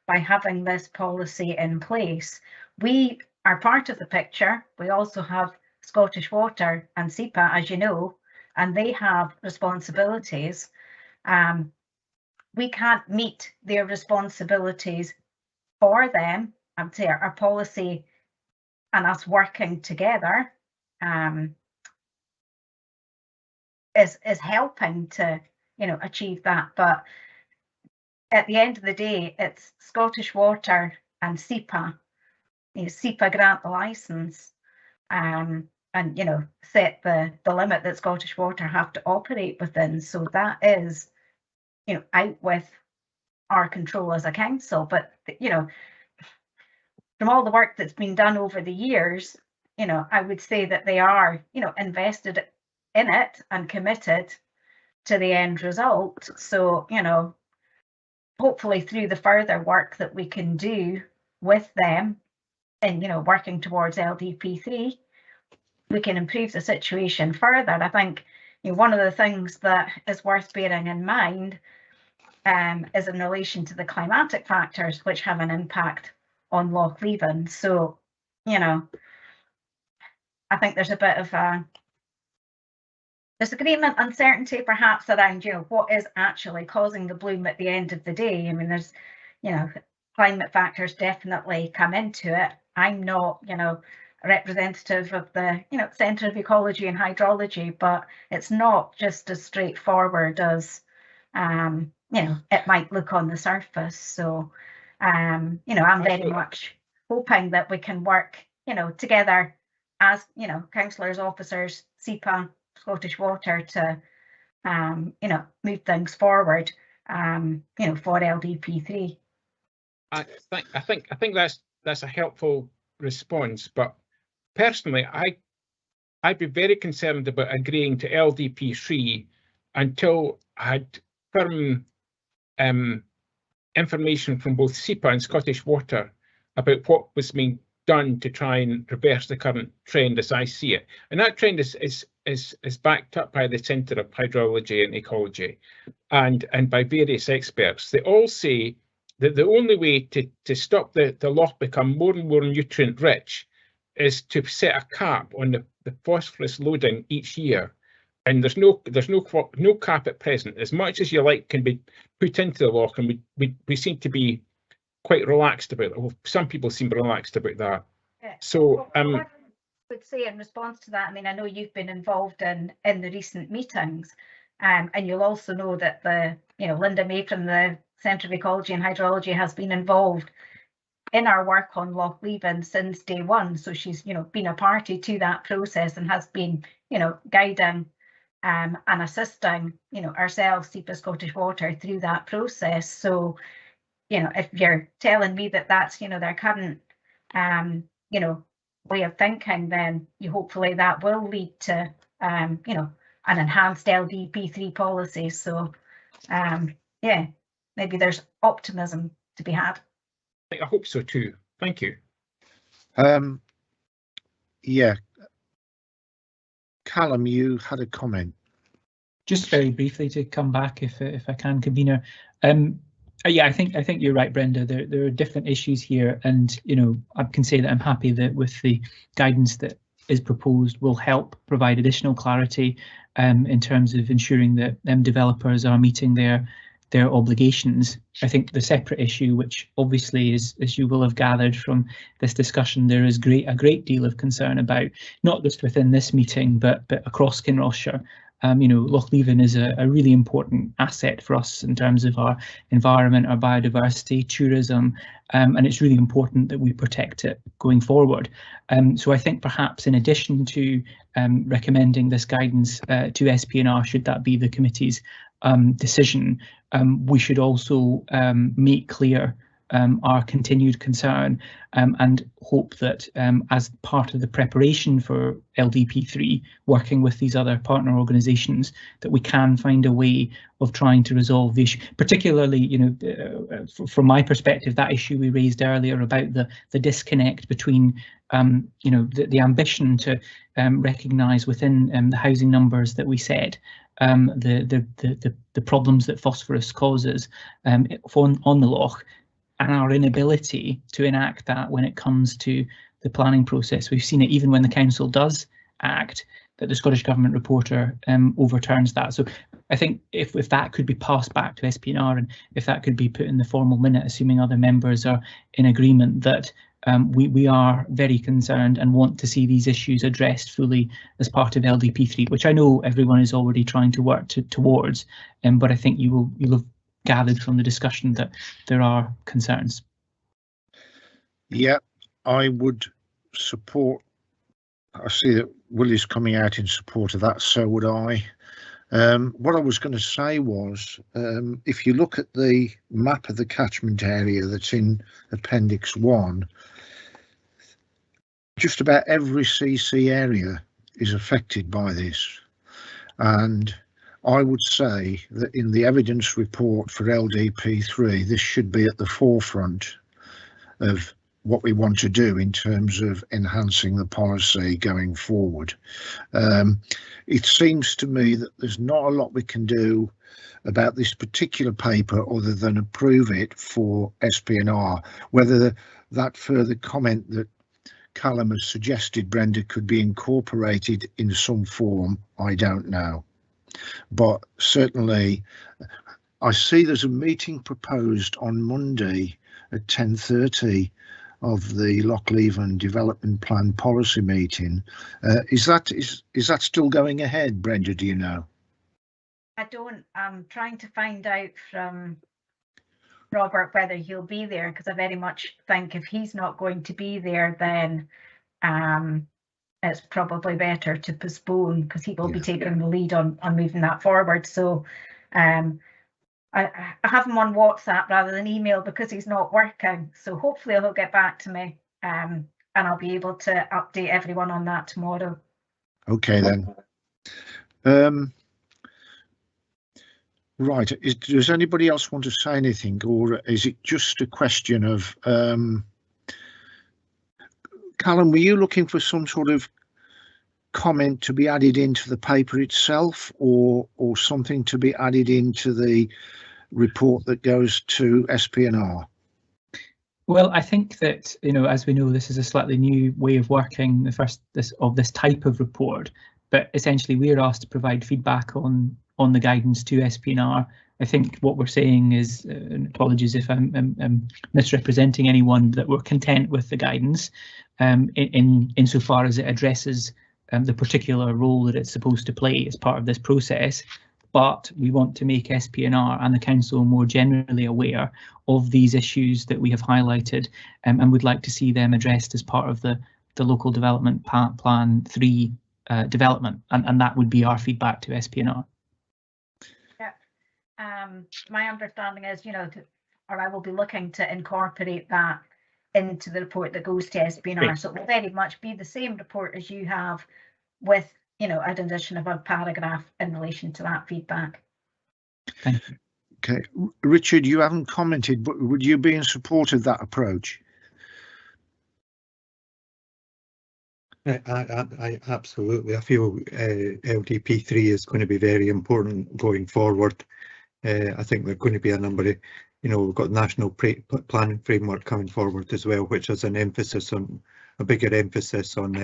by having this policy in place. We are part of the picture. We also have Scottish Water and SEPA, as you know, and they have responsibilities. We can't meet their responsibilities for them. I'd say our policy and us working together is helping to, you know, achieve that. But at the end of the day, it's Scottish Water and SEPA. SEPA grant the licence and set the limit that Scottish Water have to operate within. So that is out with our control as a council. But from all the work that's been done over the years, I would say that they are invested in it and committed to the end result. So hopefully through the further work that we can do with them and working towards LDP3, we can improve the situation further. I think one of the things that is worth bearing in mind is in relation to the climatic factors which have an impact on Loch Leven. So I think there's a bit of disagreement, uncertainty perhaps around what is actually causing the bloom at the end of the day. I mean, there's climate factors definitely come into it. I'm not a representative of the Centre of Ecology and Hydrology, but it's not just as straightforward as it might look on the surface. So I'm very much hoping that we can work together as councillors, officers, SEPA, Scottish Water to move things forward for LDP3. I think that's a helpful response, but personally I'd be very concerned about agreeing to LDP3 until I had firm information from both SEPA and Scottish Water about what was being done to try and reverse the current trend as I see it. And that trend is backed up by the Centre of Hydrology and Ecology and by various experts. They all say that the only way to stop the loch become more and more nutrient rich is to set a cap on the phosphorus loading each year. And there's no cap at present. As much as you like can be put into the loch, and we seem to be quite relaxed about it. Well, some people seem relaxed about that. Yeah. So what I would say in response to that, I mean, I know you've been involved in the recent meetings, and you'll also know that the Linda May from the Centre of Ecology and Hydrology has been involved in our work on Loch Leven since day one. So she's been a party to that process and has been guiding and assisting ourselves, SEPA, Scottish Water, through that process. So if you're telling me that that's their current way of thinking, then hopefully that will lead to an enhanced LDP3 policy. So yeah, maybe there's optimism to be had. I hope so too. Thank you. Yeah, Callum, you had a comment. Just very briefly to come back, if I can, convener. Yeah, I think you're right, Brenda. There are different issues here, and I can say that I'm happy that with the guidance that is proposed will help provide additional clarity in terms of ensuring that developers are meeting their obligations. I think the separate issue, which obviously is, as you will have gathered from this discussion, there is a great deal of concern about, not just within this meeting, but across Kinross-shire. Loch Leven is a really important asset for us in terms of our environment, our biodiversity, tourism, and it's really important that we protect it going forward. So I think perhaps in addition to recommending this guidance to SPNR, should that be the committee's decision, we should also make clear our continued concern and hope that as part of the preparation for LDP3, working with these other partner organisations, that we can find a way of trying to resolve the issue. Particularly, from my perspective, that issue we raised earlier about the disconnect between the ambition to recognise within the housing numbers that we set the problems that phosphorus causes on the loch, and our inability to enact that when it comes to the planning process. We've seen it even when the council does act, that the Scottish Government reporter overturns that. So I think if that could be passed back to SPNR, and if that could be put in the formal minute, assuming other members are in agreement, that we are very concerned and want to see these issues addressed fully as part of LDP3, which I know everyone is already trying to work towards. But I think you'll have gathered from the discussion that there are concerns. Yeah, I would support. I see that Willie's coming out in support of that, so would I. What I was going to say was, if you look at the map of the catchment area that's in Appendix 1, just about every CC area is affected by this. And I would say that in the evidence report for LDP3, this should be at the forefront of what we want to do in terms of enhancing the policy going forward. It seems to me that there's not a lot we can do about this particular paper other than approve it for SPNR. Whether that further comment that Callum has suggested, Brenda, could be incorporated in some form, I don't know. But certainly I see there's a meeting proposed on Monday at 10:30 of the Lochleven Development Plan Policy meeting. Is that still going ahead, Brenda, do you know? I don't. I'm trying to find out from Robert whether he'll be there, because I very much think if he's not going to be there, then it's probably better to postpone, because he will be taking the lead on moving that forward. So I have him on WhatsApp rather than email because he's not working. So hopefully he'll get back to me and I'll be able to update everyone on that tomorrow. Okay then. Right, does anybody else want to say anything, or is it just a question of Callum, were you looking for some sort of comment to be added into the paper itself, or something to be added into the report that goes to SPNR? Well, I think that, as we know, this is a slightly new way of working, this type of report, but essentially we're asked to provide feedback on the guidance to SPNR. I think what we're saying is, and apologies if I'm misrepresenting anyone, that we're content with the guidance insofar as it addresses the particular role that it's supposed to play as part of this process. But we want to make SPNR and the Council more generally aware of these issues that we have highlighted, and would like to see them addressed as part of the Local Development Plan 3 development, and that would be our feedback to SPNR. Yeah, my understanding is, or I will be looking to incorporate that into the report that goes to SPNR. Right. So it will very much be the same report as you have, with an addition of a paragraph in relation to that feedback. Thank you. Okay, Richard, you haven't commented, but would you be in support of that approach? I absolutely. I feel LDP3 is going to be very important going forward. I think there are going to be a number of, we've got national planning framework coming forward as well, which has an emphasis on a bigger emphasis on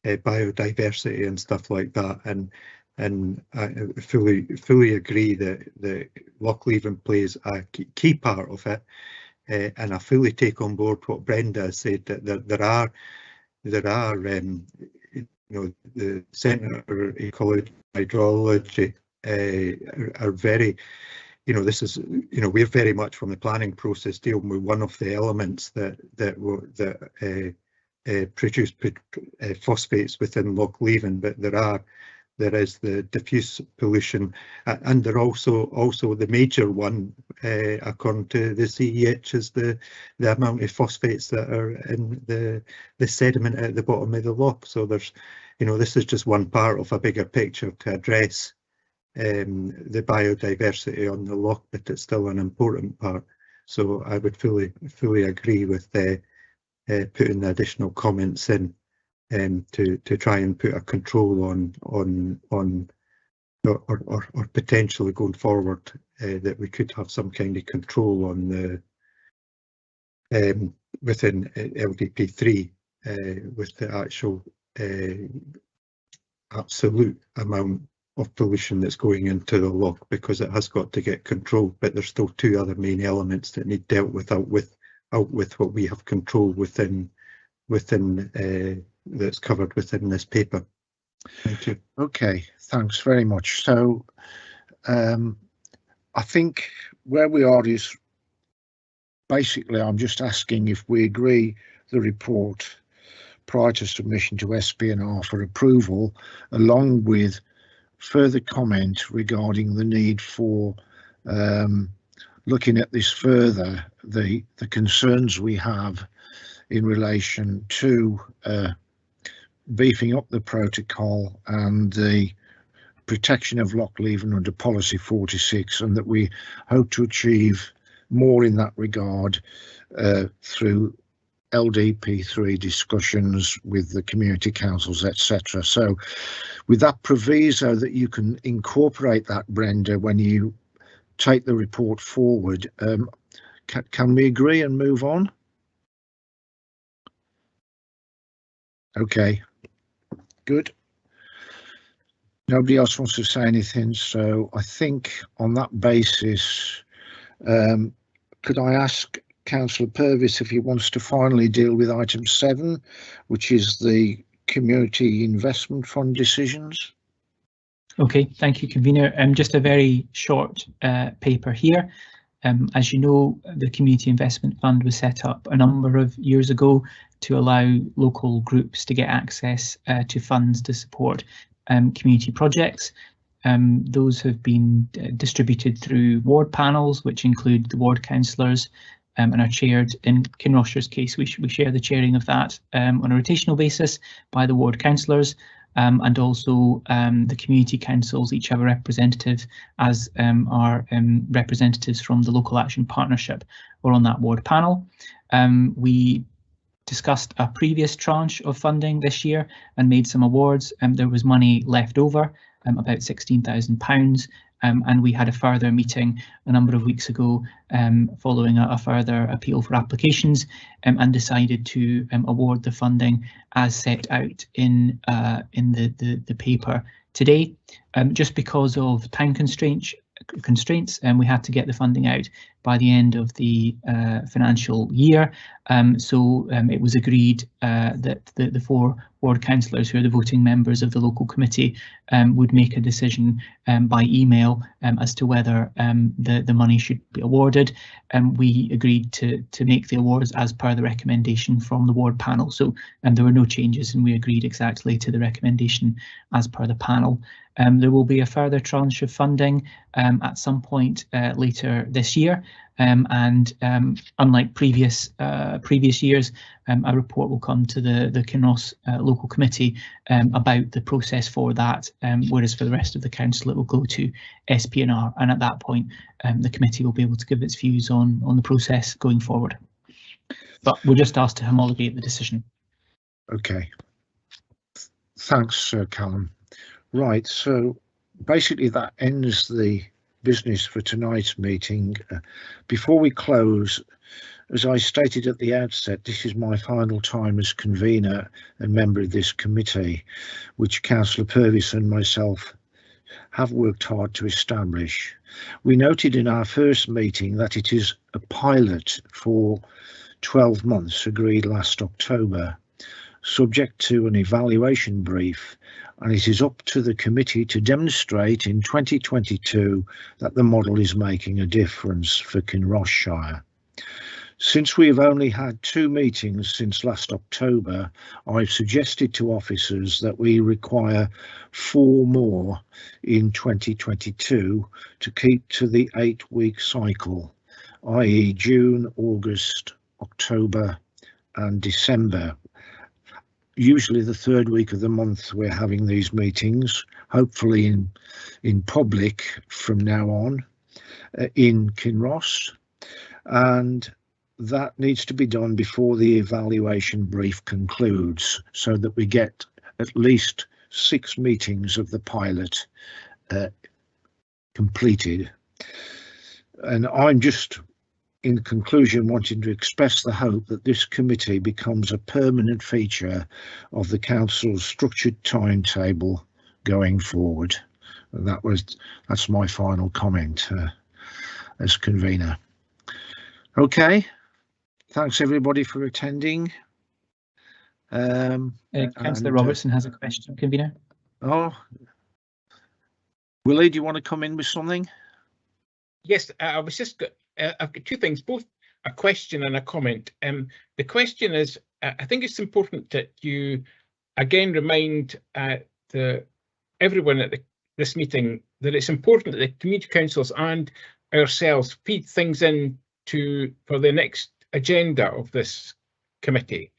biodiversity and stuff like that, and I fully agree that Lochleven plays a key part of it, and I fully take on board what Brenda has said, that there are the Centre for Ecology and Hydrology are very, this is, we're very much from the planning process dealing with one of the elements that produce phosphates within Lochleven, but there is the diffuse pollution, and there also the major one, according to the CEH, is the amount of phosphates that are in the sediment at the bottom of the loch. So there's, this is just one part of a bigger picture to address the biodiversity on the loch, but it's still an important part. So I would fully agree with putting the additional comments in to try and put a control on or potentially going forward, that we could have some kind of control on the within LDP3 with the actual absolute amount of pollution that's going into the loch, because it has got to get controlled. But there's still two other main elements that need dealt with out with what we have control within that's covered within this paper. Thank you. Okay, thanks very much. So I I think where we are is basically I'm just asking if we agree the report prior to submission to SPNR for approval, along with further comment regarding the need for looking at this further, the concerns we have in relation to beefing up the protocol and the protection of Lochleven under policy 46, and that we hope to achieve more in that regard through LDP3 discussions with the community councils, etc. So with that proviso that you can incorporate that, Brenda, when you take the report forward, can we agree and move on? Okay, good. Nobody else wants to say anything, so I think on that basis, could I ask Councillor Purvis if he wants to finally deal with item 7, which is the Community Investment Fund decisions? Okay, thank you, Convener. Just a very short paper here. As you know, the Community Investment Fund was set up a number of years ago to allow local groups to get access to funds to support community projects. Those have been distributed through ward panels, which include the ward councillors, and are chaired, in Kinross-shire's case, we share the chairing of that on a rotational basis by the ward councillors, and also the community councils each have a representative, as are representatives from the Local Action Partnership or on that ward panel. We discussed a previous tranche of funding this year and made some awards, and there was money left over, about £16,000, and we had a further meeting a number of weeks ago following a further appeal for applications, and decided to award the funding as set out in the paper today. Just because of time constraints, and we had to get the funding out by the end of the financial year. So it was agreed that the 4 ward councillors, who are the voting members of the local committee, would make a decision by email as to whether the money should be awarded. We agreed to make the awards as per the recommendation from the ward panel. So there were no changes, and we agreed exactly to the recommendation as per the panel. There will be a further tranche of funding at some point later this year, and unlike previous years, a report will come to the Kinross Local Committee about the process for that, whereas for the rest of the council it will go to SPNR, and at that point the committee will be able to give its views on the process going forward. But we're just asked to homologate the decision. Okay, thanks, Callum. Right, so basically that ends the business for tonight's meeting. Before we close, as I stated at the outset, this is my final time as convener and member of this committee, which Councillor Purvis and myself have worked hard to establish. We noted in our first meeting that it is a pilot for 12 months agreed last October, subject to an evaluation brief, and it is up to the committee to demonstrate in 2022 that the model is making a difference for Kinross-shire. Since we have only had 2 meetings since last October, I've suggested to officers that we require 4 more in 2022 to keep to the 8-week cycle, i.e. June, August, October and December. Usually the 3rd week of the month we're having these meetings, hopefully in public from now on, in Kinross, and that needs to be done before the evaluation brief concludes, so that we get at least 6 meetings of the pilot completed. And I'm just, in conclusion, wanting to express the hope that this committee becomes a permanent feature of the council's structured timetable going forward. And that's my final comment as convener. Okay, thanks everybody for attending. Councillor Robertson has a question, convener. Oh, Willie, do you want to come in with something? Yes, I was just. I've got two things, both a question and a comment. The question is, I think it's important that you again remind everyone at this meeting that it's important that the community councils and ourselves feed things in for the next agenda of this committee.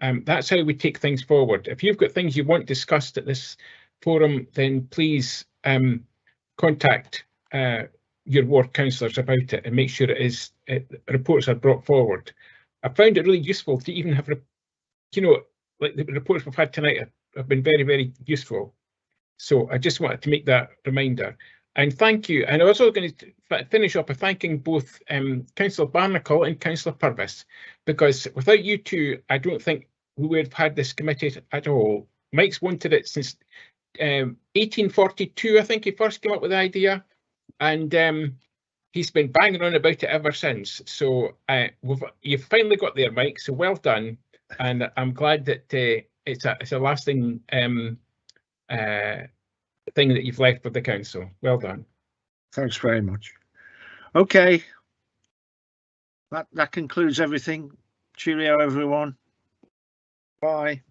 That's how we take things forward. If you've got things you want discussed at this forum, then please contact your ward councillors about it and make sure reports are brought forward. I found it really useful to even have, like the reports we've had tonight have been very, very useful. So I just wanted to make that reminder. And thank you. And I was also going to finish up by thanking both Councillor Barnacle and Councillor Purvis, because without you two, I don't think we would have had this committee at all. Mike's wanted it since 1842, I think he first came up with the idea, and he's been banging on about it ever since. So you've finally got there, Mike, so well done. And I'm glad that it's a lasting thing that you've left with the council. Well done. Thanks very much. Okay, that concludes everything. Cheerio, everyone. Bye.